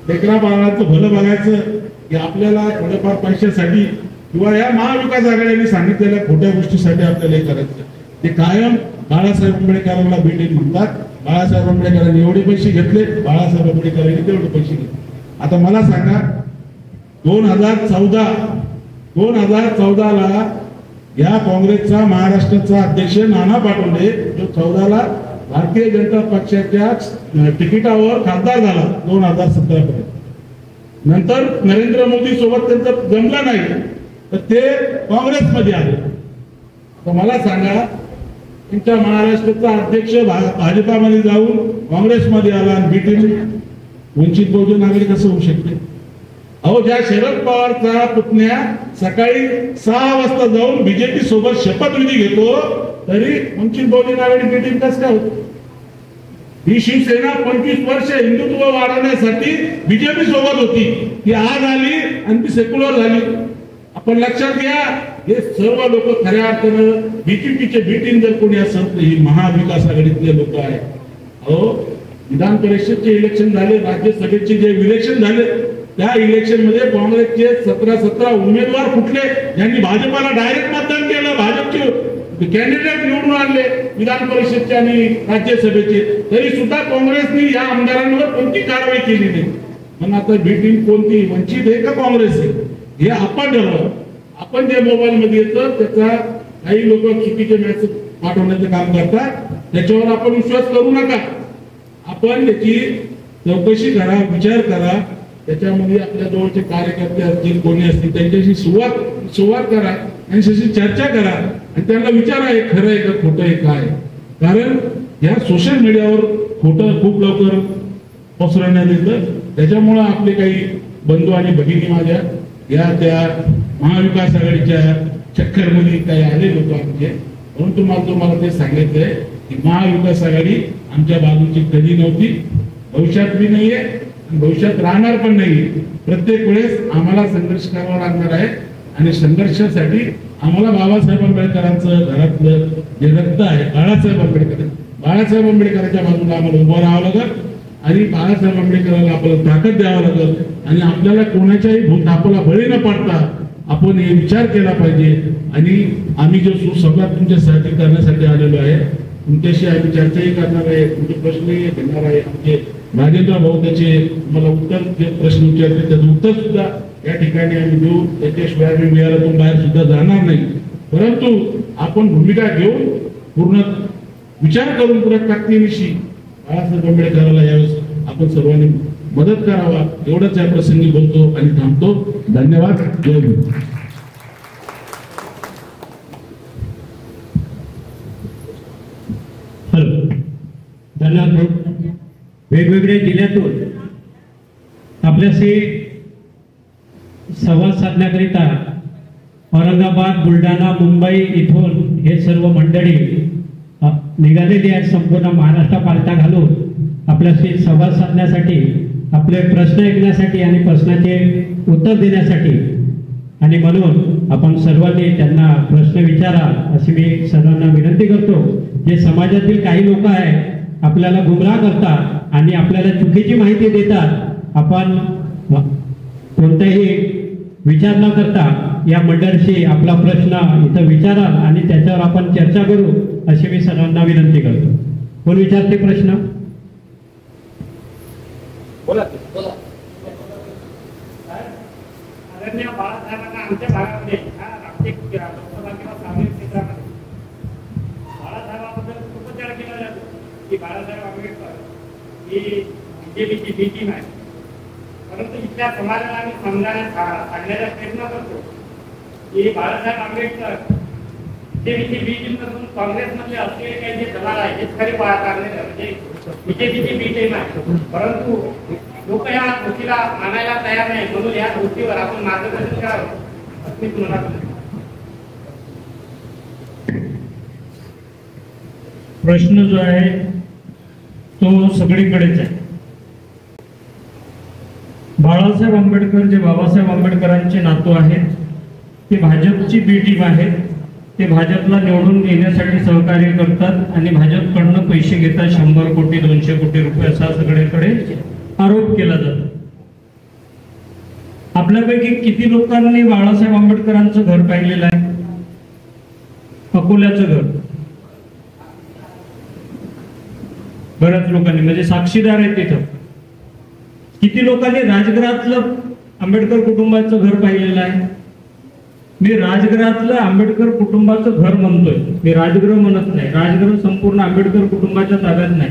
लेकरा बाळाचं भलं बघायचं की आपल्याला थोड्याफार पैशासाठी किंवा या महाविकास आघाडीने सांगितलेल्या खोट्या गोष्टीसाठी आपल्याला हे करायचं. ते कायम बाळासाहेब आंबेडकरांना भेटेल म्हणतात. बाळासाहेब आंबेडकरांनी एवढे पैसे घेतले, बाळासाहेब आंबेडकरांनी तेवढे पैसे घेतले. आता मला सांगा 2014 ला या काँग्रेसचा महाराष्ट्राचा अध्यक्ष नाना पाटोले जो 14 ला भारतीय जनता पक्षाच्या तिकिटावर खासदार झाला 2017 पर्यंत. नंतर नरेंद्र मोदी सोबत त्यांचं जमलं नाही तर ते काँग्रेसमध्ये आले. तर मला सांगा तुमच्या महाराष्ट्राचा अध्यक्ष भाजपामध्ये जाऊन काँग्रेसमध्ये आला आणि बीटीने वंचित बहुजन आघाडी कसं होऊ शकते? ज्या शरद पवारचा पुतण्या सकाळी 6 वाजता जाऊन बीजेपी सोबत शपथविधी घेतो तरी वंचित बहुजन आघाडी बीटीन कसं काय होत? ही शिवसेना 25 वर्ष हिंदुत्व वाढवण्यासाठी बीजेपी सोबत होती. ती आज आली आणि ती सेक्युलर झाली. आपण लक्षात घ्या हे सर्व लोक खऱ्या अर्थानं बीजेपीचे बीटीन जर कोणी असेल तर ही महाविकास आघाडीतले लोक आहेत. विधान परिषदचे इलेक्शन झाले, राज्यसभेचे जे इलेक्शन झाले त्या इलेक्शन मध्ये काँग्रेसचे 17 उमेदवार फुटले ज्यांनी भाजपाला डायरेक्ट मतदान केलं. भाजपचे कॅन्डिडेट निवडून आणले विधान परिषदचे आणि राज्यसभेचे, तरी सुद्धा काँग्रेसने या आमदारांवर कोणती कारवाई केली नाही. पण आता बीटीन कोणती वंचित आहे का काँग्रेस आहे हे आपण ठरवा. आपण जे मोबाईल मध्ये येतं त्याचा काही लोक चुकीचे मेसेज पाठवण्याचं काम करतात, त्याच्यावर आपण विश्वास करू नका. आपण त्याची चौकशी करा, विचार करा. त्याच्यामध्ये आपल्या जवळचे कार्यकर्ते असतील कोणी असतील त्यांच्याशी संवाद करा आणि त्याच्याशी चर्चा करा आणि त्यांना विचारा हे खरं आहे का खोटं आहे काय. कारण या सोशल मीडियावर खोटं खूप लवकर पसरवण्यात येतं. त्याच्यामुळे आपले काही बंधू आणि भगिनी माझ्या या त्या महाविकास आघाडीच्या चक्करमध्ये काही आले लोक आमचे. म्हणून तुम्हाला ते सांगितलंय की महाविकास आघाडी आमच्या बाजूची कधी नव्हती, भविष्यात बी नाहीये आणि भविष्यात राहणार पण नाही. प्रत्येक वेळेस आम्हाला संघर्ष करावा लागणार आहे आणि संघर्षासाठी आम्हाला बाबासाहेब आंबेडकरांचं घरातलं जे रक्त आहे बाळासाहेब आंबेडकरांच्या बाजूला आम्हाला उभं राहावं लागेल आणि बाळासाहेब आंबेडकरांना आपल्याला ताकद द्यावं लागेल. आणि आपल्याला कोणाच्याही भूतापाला बळी न पडता आपण हे विचार केला पाहिजे. आणि आम्ही जो सुसंवाद तुमच्यासाठी करण्यासाठी आलेलो आहे, तुमच्याशी आम्ही चर्चाही करणार आहे, तुमचे प्रश्नही घेणार आहे. आमचे राजेंद्र भाऊ त्याचे मला उत्तर प्रश्न विचारते त्याचं उत्तर सुद्धा या ठिकाणी आम्ही देऊ. त्याच्याशिवाय आम्ही विहारातून बाहेर सुद्धा जाणार नाही. परंतु आपण भूमिका घेऊन पूर्ण विचार करून पुढे ताकदीनिशी बाळासाहेब आंबेडकरांना यावेळेस आपण सर्वांनी मदत करावा एवढंच या प्रसंगी बोलतो आणि थांबतो. धन्यवाद. जय हिंद. धन्यवाद. वेगवेगळ्या जिल्ह्यातून आपल्याशी संवाद साधण्याकरिता औरंगाबाद, बुलढाणा, मुंबई इथून हे सर्व मंडळी निघालेली आहे. संपूर्ण महाराष्ट्र पालथा घालून आपल्याशी संवाद साधण्यासाठी, आपले प्रश्न ऐकण्यासाठी आणि प्रश्नाचे उत्तर देण्यासाठी. आणि म्हणून आपण सर्वांनी त्यांना प्रश्न विचारा अशी मी सर्वांना विनंती करतो. जे समाजातील काही लोक आहेत आपल्याला गुमराह करतात आणि आपल्याला चुकीची माहिती देतात, आपण कोणताही विचार न करता या मंडळाशी आपला प्रश्न इथं विचाराल आणि त्याच्यावर आपण चर्चा करू अशी मी सर्वांना विनंती करतो. कोण विचारते प्रश्न? बोला. आदरणीय बाळासाहेबांना आमच्या भागामध्ये लोकसभा किंवा सार्वजनिक क्षेत्रामध्ये बाळासाहेबांबद्दल खूप प्रचार केला जातो की बाळासाहेब आंबेडकर ही बीजेपीची बी टीम आहे. परंतु इथल्या समाजाला आम्ही सांगण्याचा प्रयत्न करतो की बाळासाहेब आंबेडकर बीजेपीची बी टीम नसून काँग्रेसमधले असलेले काही जे दलाल आहे हेच खरे म्हणजे बीजेपीची बी टीम आहे. परंतु लोक या गोष्टीला मानायला तयार नाही, म्हणून या गोष्टीवर आपण मार्गदर्शन करावं असं मी तुम्हाला प्रश्न जो आहे तो सगळीकडेच आहे. बाळासाहेब आंबेडकर जे बाबासाहेब आंबेडकरांचे नातू आहेत ते भाजपची बी टीम आहेत. ते भाजपला निवडून येण्यासाठी सहकार्य करतात आणि भाजपकडनं पैसे घेतात 100 कोटी 200 कोटी रुपये असा सगळीकडे आरोप केला जातो. आपल्यापैकी किती लोकांनी बाळासाहेब आंबेडकरांचं घर पाहिलेलं आहे? अकोल्याचं घर बऱ्याच लोकांनी, म्हणजे साक्षीदार आहेत तिथं. किती लोकांनी राजगृहातलं आंबेडकर कुटुंबाचं घर पाहिलेलं आहे? मी राजगृहातलं आंबेडकर कुटुंबाचं घर म्हणतोय, मी राजगृह म्हणत नाही. राजगृह संपूर्ण आंबेडकर कुटुंबाच्या ताब्यात नाही.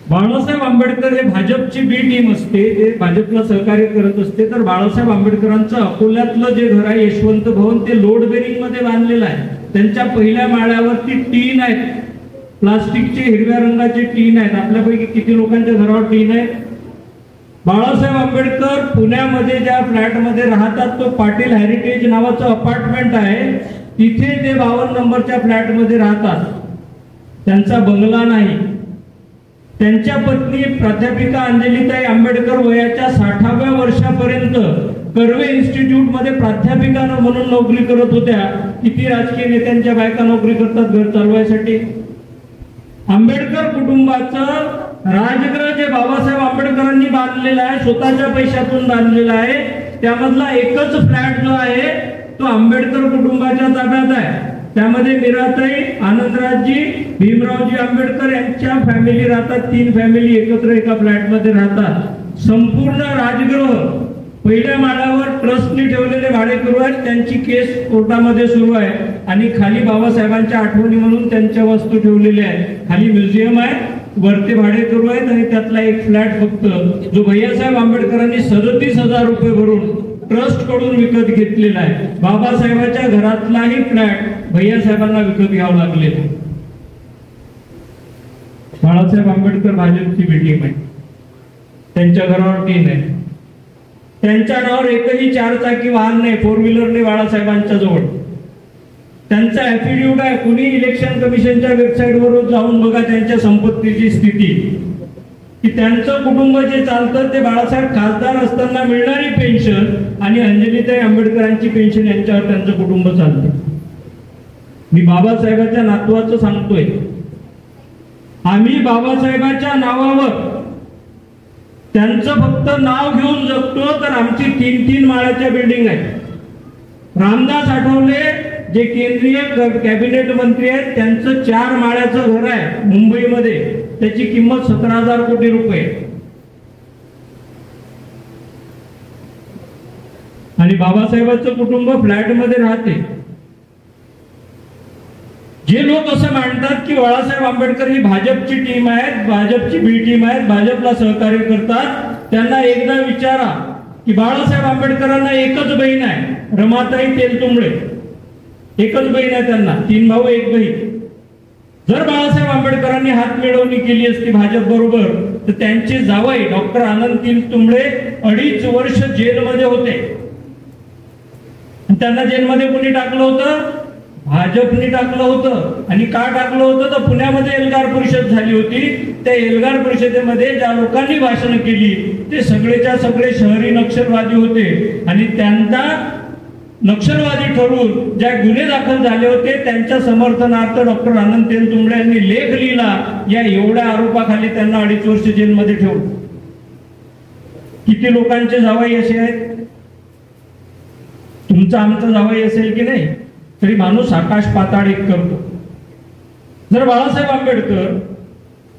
बाळासाहेब आंबेडकर हे भाजपची बी टीम असते, ते भाजपला सहकार्य करत असते. तर बाळासाहेब आंबेडकरांचं अकोल्यातलं जे घर आहे यशवंत भवन ते लोड बेरिंग मध्ये बांधलेलं आहे. त्यांच्या पहिल्या माळ्यावरती टीन आहेत, प्लास्टिकचे हिरव्या रंगाचे टीन आहेत. आपल्यापैकी किती लोकांच्या घरावर टीन आहे? बाळासाहेब आंबेडकर पुण्यामध्ये ज्या फ्लॅटमध्ये राहतात तो पाटील हेरिटेज नावाचं अपार्टमेंट आहे, तिथे ते 52 नंबरच्या फ्लॅटमध्ये राहतात. त्यांचा बंगला नाही. त्यांच्या पत्नी प्राध्यापिका अंजलीताई आंबेडकर वयाच्या 60व्या वर्षापर्यंत कर्वे इन्स्टिट्यूट मध्ये प्राध्यापिका म्हणून नोकरी करत होत्या. किती राजकीय नेत्यांच्या बायका नोकरी करतात घर चालवायसाठी? आंबेडकर कुटुंबाचं राजगृह जे बाबासाहेब आंबेडकरांनी बांधलेलं आहे, स्वतःच्या पैशातून बांधलेलं आहे, त्यामधला एकच फ्लॅट जो आहे तो आंबेडकर कुटुंबाच्या ताब्यात आहे. त्यामध्ये मीराताई, आनंदराजजी, भीमरावजी आंबेडकर यांच्या फॅमिली राहतात. 3 फॅमिली एकत्र एका फ्लॅटमध्ये राहतात. संपूर्ण राजगृह पहिल्या माळ्यावर ट्रस्टनी ठेवलेले भाडेकरू आहेत, त्यांची केस कोर्टामध्ये सुरू आहे. आणि खाली बाबासाहेबांच्या आठवणी म्हणून त्यांच्या वस्तू ठेवलेल्या आहेत. खाली म्युझियम आहे, वरती भाडेकरू आहेत आणि त्यातला एक फ्लॅट फक्त जो भैयासाहेब आंबेडकरांनी 37,000 रुपये भरून ट्रस्ट कडून विकत घेतलेला आहे. बाबासाहेबांच्या घरातलाही फ्लॅट भैयासाहेबांना विकत घ्यावं लागले. बाळासाहेब आंबेडकर भाजपची बी टीम आहे, त्यांच्या घरावर टीन आहे. त्यांच्या नावावर एकही 4 चाकी वाहन नाही, 4 व्हीलर नाही बाळासाहेबांच्या जवळ. त्यांचा ऍफिडेव्हिट आहे. कुणी इलेक्शन कमिशनच्या वेबसाईटवर जाऊन बघा त्यांच्या संपत्तीची स्थिती, की त्यांचं कुटुंब जे चालतं ते बाळासाहेब खासदार असताना मिळणारी पेन्शन आणि अंजलीताई आंबेडकरांची पेन्शन यांच्यावर त्यांचं कुटुंब चालतं. मी बाबासाहेबांच्या नातवाचं सांगतोय, आम्ही बाबासाहेबांच्या नावावर त्यांचं फक्त नाव घेऊन जगतो. तर आमची 3-3 माळ्याच्या बिल्डिंग आहेत. रामदास आठवले जे केंद्रीय कॅबिनेट मंत्री आहेत त्यांचं 4 माळ्याचं घर आहे मुंबईमध्ये, त्याची किंमत 17,000 कोटी रुपये. आणि बाबासाहेबांचं कुटुंब फ्लॅट मध्ये राहते. जे लोक असं मांडतात की बाळासाहेब आंबेडकर ही भाजपची टीम आहेत, भाजपची बी टीम आहेत, भाजपला सहकार्य करतात, त्यांना एकदा विचारा की बाळासाहेब आंबेडकरांना एकच बहीण आहे, रमाताई तेलतुंबडे. एकच बहीण आहे त्यांना, 3 भाऊ 1 बहीण. जर बाळासाहेब आंबेडकरांनी हात मिळवणी केली असती भाजप बरोबर तर त्यांचे जावई डॉक्टर आनंद तेलतुंबडे 2.5 वर्ष जेलमध्ये होते. त्यांना जेलमध्ये कोणी टाकलं होतं? भाजपने टाकलं होतं. आणि का टाकलं होतं तर पुण्यामध्ये एल्गार परिषद झाली होती. त्या एल्गार परिषदेमध्ये ज्या लोकांनी भाषण केली ते सगळेच्या सगळे शहरी नक्षलवादी होते आणि त्यांना नक्षलवादी ठरवून ज्या गुन्हे दाखल झाले होते त्यांच्या समर्थनार्थ डॉक्टर आनंद तेलतुंबडे यांनी लेख लिहिला. या एवढ्या आरोपाखाली त्यांना 2.5 वर्ष जेलमध्ये ठेवलं. किती लोकांचे जावई असे आहेत? तुमचा आमचा जावई असेल की नाही तरी माणूस आकाश पाताळ एक करतो. जर बाळासाहेब आंबेडकर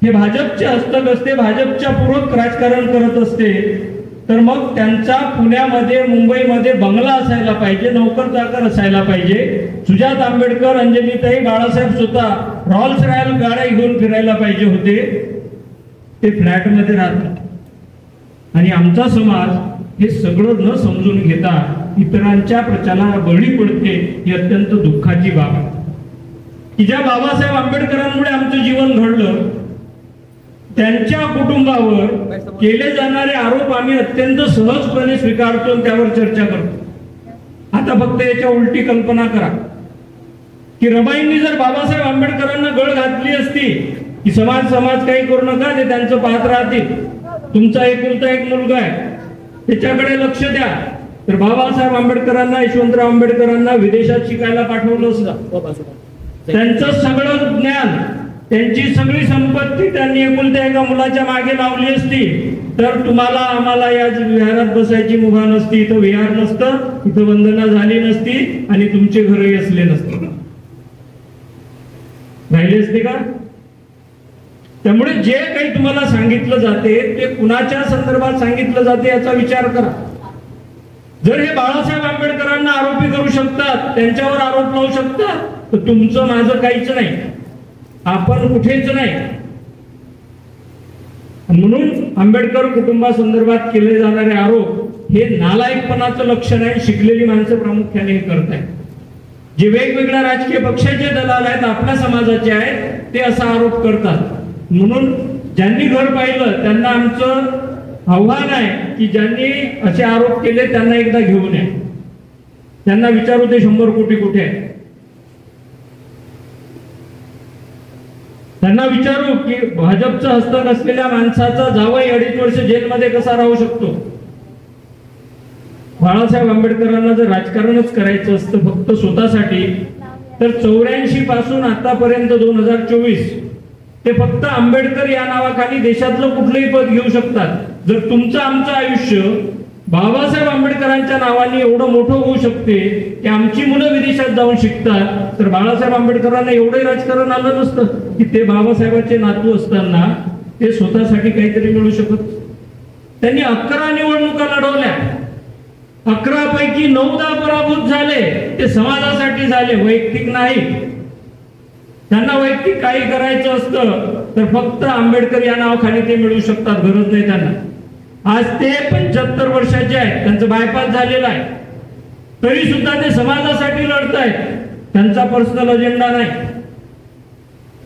हे भाजपचे हस्तक असते, भाजपच्या पूरक राजकारण करत असते तर मग त्यांचा पुण्यामध्ये मुंबईमध्ये बंगला असायला पाहिजे, नोकर चाकर असायला पाहिजे. सुजात आंबेडकर, अंजलीताई, बाळासाहेब स्वतः रॉल्स रॉयल गाड्या घेऊन फिरायला पाहिजे होते. ते फ्लॅटमध्ये राहतात आणि आमचा समाज हे सगळं न समजून घेता इतरांच्या प्रचाराला बळी पडते. ही अत्यंत दुःखाची बाब आहे की ज्या बाबासाहेब आंबेडकरांमुळे आमचं जीवन घडलं त्यांच्या कुटुंबावर केले जाणारे आरोप आम्ही अत्यंत सहजपणे स्वीकारतो आणि त्यावर चर्चा करतो. आता फक्त याच्या उलटी कल्पना करा की रमाईंनी जर बाबासाहेब आंबेडकरांना गळ घातली असती की समाज काही करू नका, ते त्यांचं पाहत राहतील, तुमचा एकुलता एक मुलगा आहे त्याच्याकडे लक्ष द्या, तर बाबासाहेब आंबेडकरांना, यशवंतराव आंबेडकरांना विदेशात शिकायला पाठवलं असतं. त्यांचं सगळं ज्ञान, त्यांची सगळी संपत्ती त्यांनी एकुलत्या एका मुलाच्या मागे लावली असती तर तुम्हाला आम्हाला या विहारात बसायची मुभा नसती, इथं विहार नसतं, इथं वंदना झाली नसती आणि तुमचे घरही असले नसते. राहिले असते का? त्यामुळे जे काही तुम्हाला सांगितलं जाते ते कुणाच्या संदर्भात सांगितलं जाते याचा विचार करा. जर हे बाळासाहेब आंबेडकरांना आरोपी करू शकतात, त्यांच्यावर आरोप लावू शकतात, तर तुमचं माझं काहीच नाही, आपण कुठेच नाही. म्हणून आंबेडकर कुटुंबासंदर्भात केले जाणारे आरोप हे नालायकपणाचं लक्षण आहे. शिकलेली माणसं प्रामुख्याने हे करत आहेत. जे वेगवेगळ्या राजकीय पक्षाचे दलाल आहेत, आपल्या समाजाचे आहेत, ते असा आरोप करतात. म्हणून ज्यांनी घर पाहिलं त्यांना आमचं आव्हान आहे की ज्यांनी असे आरोप केले त्यांना एकदा घेऊन या, त्यांना विचारू ते 100 कोटी कुठे आहे. त्यांना विचारू की भाजपचं हस्तक असलेल्या माणसाचा जावई 2.5 वर्ष जेलमध्ये कसा राहू शकतो. बाळासाहेब आंबेडकरांना जर राजकारणच करायचं असतं फक्त स्वतःसाठी तर 84 पासून आतापर्यंत 2024 ते फक्त आंबेडकर या नावाखाली देशातलं कुठलंही पद घेऊ शकतात. जर तुमचं आमचं आयुष्य बाबासाहेब आंबेडकरांच्या नावाने एवढं मोठं होऊ शकते की आमची मुलं विदेशात जाऊन शिकतात तर बाळासाहेब आंबेडकरांना एवढे राजकारण आलं नसतं की ते बाबासाहेबांचे नातू असताना ते स्वतःसाठी काहीतरी मिळू शकत. त्यांनी 11 निवडणुका लढवल्या, 11 पैकी 9 पराभूत झाले. ते समाजासाठी झाले, वैयक्तिक नाही. त्यांना वैयक्तिक काही करायचं असतं तर फक्त आंबेडकर या नावाखाली ते मिळू शकतात, गरज नाही त्यांना. आज ते 75 वर्षाचे आहेत, त्यांचं बायपास झालेलं आहे, तरी सुद्धा ते समाजासाठी लढत आहेत. त्यांचा पर्सनल अजेंडा नाही,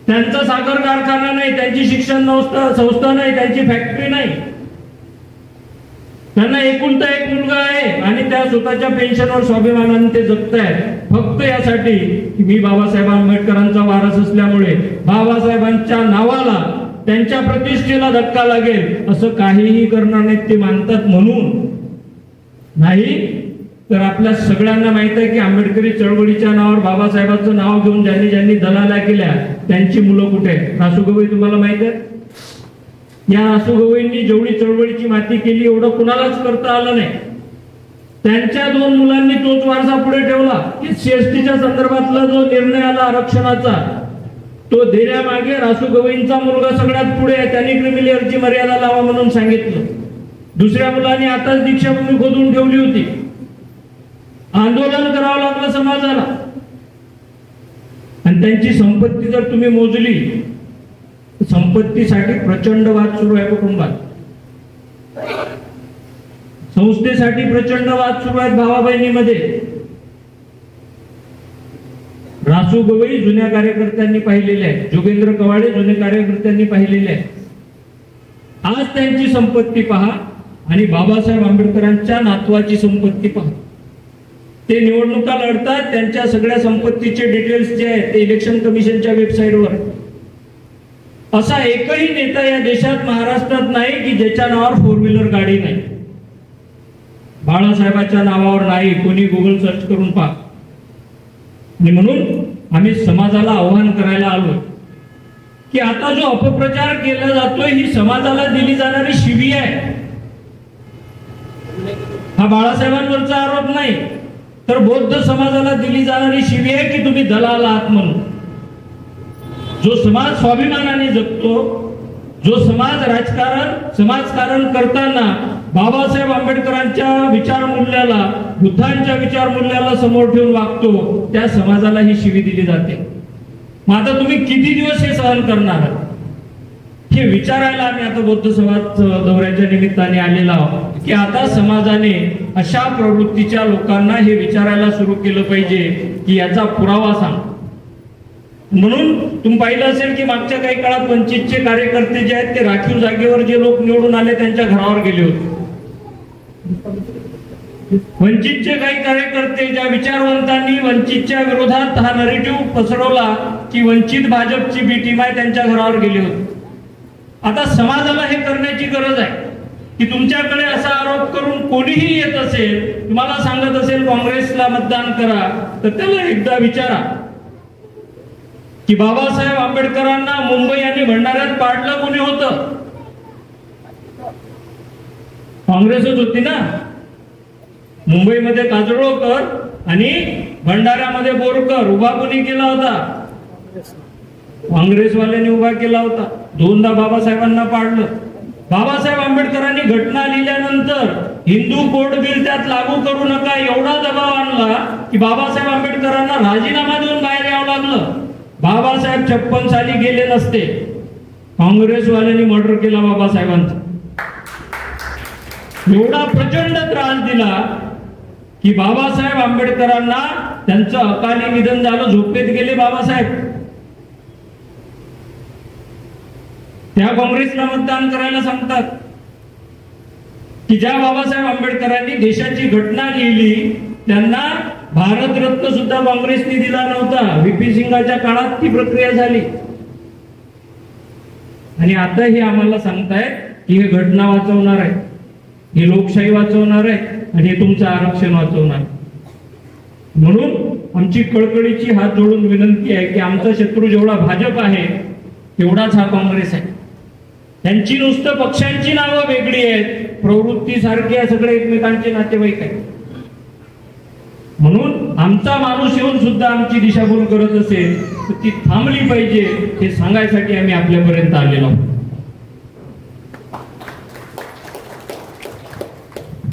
त्यांचा साखर कारखाना नाही, त्यांची शिक्षण संस्था नाही, त्यांची फॅक्टरी नाही. त्यांना एकुलता एक मुलगा आहे आणि त्या स्वतःच्या पेन्शनवर स्वाभिमानाने ते जगतायत फक्त यासाठी की मी बाबासाहेब आंबेडकरांचा वारस असल्यामुळे बाबासाहेबांच्या नावाला, त्यांच्या प्रतिष्ठेला धक्का लागेल असं काहीही करणार नाहीत ते मानतात. म्हणून नाही तर आपल्या सगळ्यांना माहित आहे की आंबेडकरी चळवळीच्या नावावर बाबासाहेबांचं नाव घेऊन ज्यांनी ज्यांनी दलाल्या केल्या त्यांची मुलं कुठे आहेत. रासू गवई तुम्हाला माहित आहे. या रासू गवईंनी जेवढी चळवळीची माती केली एवढं कुणालाच करता आलं नाही. त्यांच्या 2 मुलांनी तोच वारसा पुढे ठेवला की सीएसटीच्या संदर्भातला जो निर्णय आला आरक्षणाचा तो देण्यामागे रासू गवईंचा मुलगा सगळ्यात पुढे आहे. त्यांनी क्रिमिलियरची मर्यादा लावा म्हणून सांगितलं. दुसऱ्या मुलांनी आताच दीक्षाभूमी खोदून ठेवली होती. आंदोलन करावं लागलं समाजाला. आणि त्यांची संपत्ती जर तुम्ही मोजली, संपत्तीसाठी प्रचंड वाद सुरू आहे कुटुंबात, संस्थेसाठी प्रचंड वाद सुरू आहेत भावा बहिणीमध्ये. रासू गवई जुन्या कार्यकर्त्यांनी पाहिलेले आहेत, जोगेंद्र कवाडे जुने कार्यकर्त्यांनी पाहिलेले आहेत. आज त्यांची संपत्ती पहा आणि बाबासाहेब आंबेडकरांच्या नातवाची संपत्ती पहा. ते निवडणुका लढतात, त्यांच्या सगळ्या संपत्तीचे डिटेल्स जे आहेत ते इलेक्शन कमिशनच्या वेबसाईटवर. असा एकही नेता या देशात महाराष्ट्रात नाही की ज्याच्या नावावर 4 व्हीलर गाडी नाही. बाळासाहेबांच्या नावावर नाही. कोणी गुगल सर्च करून पहा. आणि म्हणून आम्ही समाजाला आव्हान करायला आलो की आता जो अपप्रचार केला जातोय ही समाजाला दिली जाणारी शिवी आहे. हा बाळासाहेबांवरचा आरोप नाही, तर बौद्ध समाजाला दिली जाणारी शिवी आहे की तुम्ही दलाल आहात म्हणून. जो समाज स्वाभिमानाने जगतो, जो समाज समाजकारण करताना बाबासाहेब आंबेडकरांच्या विचारमूल्याला, बुद्धांच्या विचारमूल्याला समोर ठेवून वागतो, त्या समाजाला ही शिवी दिली जाते. मग आता तुम्ही किती दिवस हे सहन करणार हे विचारायला आम्ही आता बौद्ध समाज दौऱ्याच्या निमित्ताने आलेलो आहोत की आता समाजाने अशा प्रवृत्तीच्या लोकांना हे विचारायला सुरू केलं पाहिजे की याचा पुरावा सांग. म्हणून तुम्ही पाहिलं असेल की मागच्या काही काळात वंचितचे कार्यकर्ते जे आहेत ते राखीव जागेवर जे लोक निवडून आले त्यांच्या घरावर गेले होते. वंचितचे काही कार्यकर्ते, ज्या विचारवंतांनी वंचितच्या विरोधात हा नरेटिव्ह पसरवला की वंचित भाजपची बी टीम आहे, त्यांच्या घरावर गेले होते. आता समाजाला हे करण्याची गरज आहे की तुमच्याकडे असा आरोप करून कोणीही येत असेल, तुम्हाला सांगत असेल काँग्रेसला मतदान करा, तर त्याला एकदा विचारा की बाबासाहेब आंबेडकरांना मुंबई आणि भंडाऱ्यात पाडलं कोणी होतं? काँग्रेसच होती ना. मुंबईमध्ये काजळोकर आणि भंडाऱ्यामध्ये बोरकर उभा कोणी केला होता? काँग्रेसवाल्यांनी उभा केला होता. 2दा बाबासाहेबांना पाडलं. बाबासाहेब आंबेडकरांनी घटना लिहिल्यानंतर हिंदू कोड बिल त्यात लागू करू नका एवढा दबाव आणला की बाबासाहेब आंबेडकरांना राजीनामा देऊन बाहेर यावं लागलं. बाबासाहेब 56 साली गेले नसते. काँग्रेसवाल्यांनी मर्डर केला बाबासाहेबांचा. एवढा प्रचंड त्रास दिला की बाबासाहेब आंबेडकरांना त्यांचं अकाली निधन झालं. झोपेत गेले बाबासाहेब. त्या काँग्रेसला मतदान करायला सांगतात की ज्या बाबासाहेब आंबेडकरांनी देशाची घटना लिहिली त्यांना भारतरत्न सुद्धा काँग्रेसने दिला नव्हता. व्हीपी सिंगाच्या काळात ती प्रक्रिया झाली. आणि आता हे आम्हाला सांगतायत की हे घटना वाचवणार आहे, हे लोकशाही वाचवणार आहे आणि हे तुमचं आरक्षण वाचवणार. म्हणून आमची कळकळीची हात जोडून विनंती आहे की आमचा शत्रू जेवढा भाजप आहे तेवढाच हा काँग्रेस आहे. त्यांची नुसतं पक्षांची नावं वेगळी आहेत, प्रवृत्ती सारखे सगळे एकमेकांचे नातेवाईक आहेत. म्हणून आमचा माणूस येऊन सुद्धा आमची दिशाभूल करत असेल तर ती थांबली पाहिजे हे सांगायसाठी आम्ही आपल्यापर्यंत आलेलो आहोत.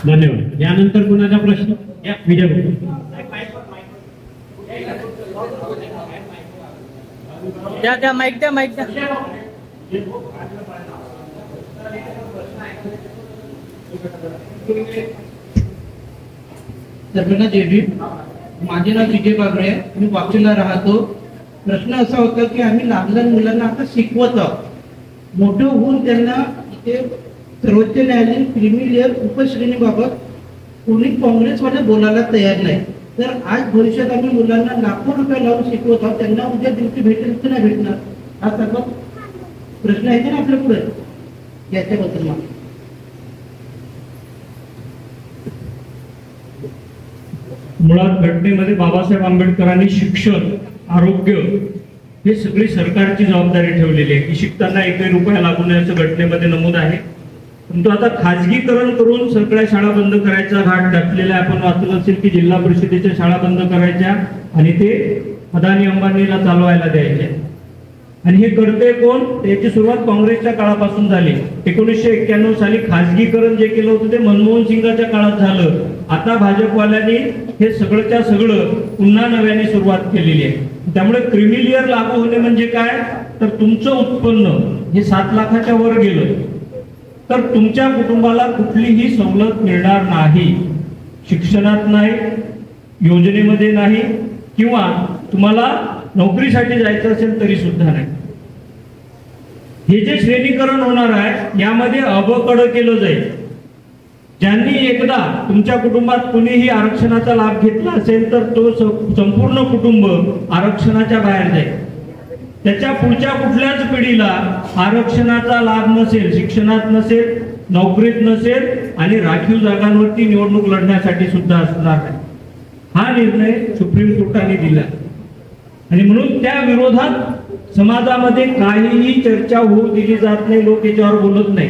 धन्यवाद. यानंतर कुणाचा प्रश्न? विजय द्या माईक द्या. सर्वांना जय भीम. माझे नाव विजय बागडे आहे. मी वापीला राहतो. प्रश्न असा होता की आम्ही लहान मुलांना आता शिकवत आहोत. मोठं होऊन त्यांना इथे सर्वोच्च न्यायालयीन क्रिमी लेअर उपश्रेणीबाबत कोणी काँग्रेसवाले बोलायला तयार नाही. तर आज भविष्यात आम्ही मुलांना लाखो रुपये लावून शिकवत आहोत. त्यांना उद्या दिवशी भेटेल की नाही भेटणार हा सर्व प्रश्न आहे ना आपल्या पुढे. याच्याबद्दल मुळात घटनेमध्ये बाबासाहेब आंबेडकरांनी शिक्षण, आरोग्य हे सगळी सरकारची जबाबदारी ठेवलेली आहे की शिकताना 1 रुपया लागू नये असं घटनेमध्ये नमूद आहे. परंतु आता खाजगीकरण करून सगळ्या शाळा बंद करायचा घाट टाकलेला आपण वाचलं असेल की जिल्हा परिषदेच्या शाळा बंद करायच्या आणि ते अदानी अंबानीला चालवायला द्यायचे. आणि हे करते कोण? याची सुरुवात काँग्रेसच्या काळापासून झाली. 1991 साली खाजगीकरण जे केलं होतं ते मनमोहन सिंगाच्या काळात झालं. आता भाजपवाल्यांनी हे सगळंच्या सगळं पुन्हा नव्याने सुरुवात केलेली आहे. त्यामुळे क्रिमी लेअर लागू होणे म्हणजे काय? तर तुमचं उत्पन्न हे 7 लाखाच्या वर गेलं तर तुमच्या कुटुंबाला कुठलीही सवलत मिळणार नाही. शिक्षणात नाही, योजनेमध्ये नाही, किंवा तुम्हाला नोकरीसाठी जायचं असेल तरी सुद्धा नाही. हे जे श्रेणीकरण होणार आहे यामध्ये अबकड केलं जाईल. ज्यांनी एकदा तुमच्या कुटुंबात कुणीही आरक्षणाचा लाभ घेतला असेल तर तो संपूर्ण कुटुंब आरक्षणाच्या बाहेर जाईल. त्याच्या पुढच्या कुठल्याच पिढीला आरक्षणाचा लाभ नसेल, शिक्षणात नसेल, नोकरीत नसेल आणि राखीव जागांवरती निवडणूक लढण्यासाठी सुद्धा असणार नाही. हा निर्णय सुप्रीम कोर्टाने दिला आणि म्हणून त्या विरोधात समाजामध्ये काहीही चर्चा होऊ दिली जात नाही. लोक याच्यावर बोलत नाही.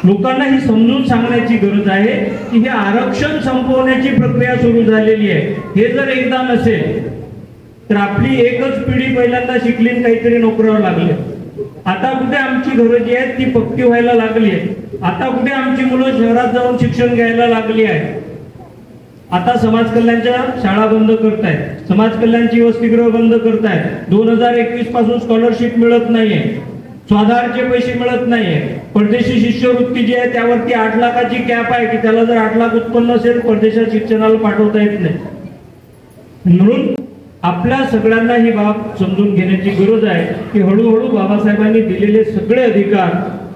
लोकांना ही समजून सांगण्याची गरज आहे की हे आरक्षण संपवण्याची प्रक्रिया सुरू झालेली आहे. हे जर एकदा नसेल तर आपली एकच पिढी पहिल्यांदा शिकली काहीतरी नोकरीवर लागले. आता कुठे आमची घरं जी आहेत ती पक्की व्हायला लागली आहेत. आता कुठे आमची मुलं शहरात जाऊन शिक्षण घ्यायला लागली आहेत. आता समाज कल्याणच्या शाळा बंद करतायत, समाज कल्याणची वसतिगृह बंद करतायत. 2021 पासून स्कॉलरशिप मिळत नाहीये, स्वाधारचे पैसे मिळत नाहीये. परदेशी शिष्यवृत्ती जी आहे त्यावरती 8 लाखाची कॅप आहे की त्याला जर 8 लाख उत्पन्न असेल परदेशात शिक्षणाला पाठवता येत नाही. म्हणून आपल्या सगळ्यांना ही बाब समजून घेण्याची गरज आहे की हळूहळू बाबासाहेबांनी दिलेले सगळे अधिकार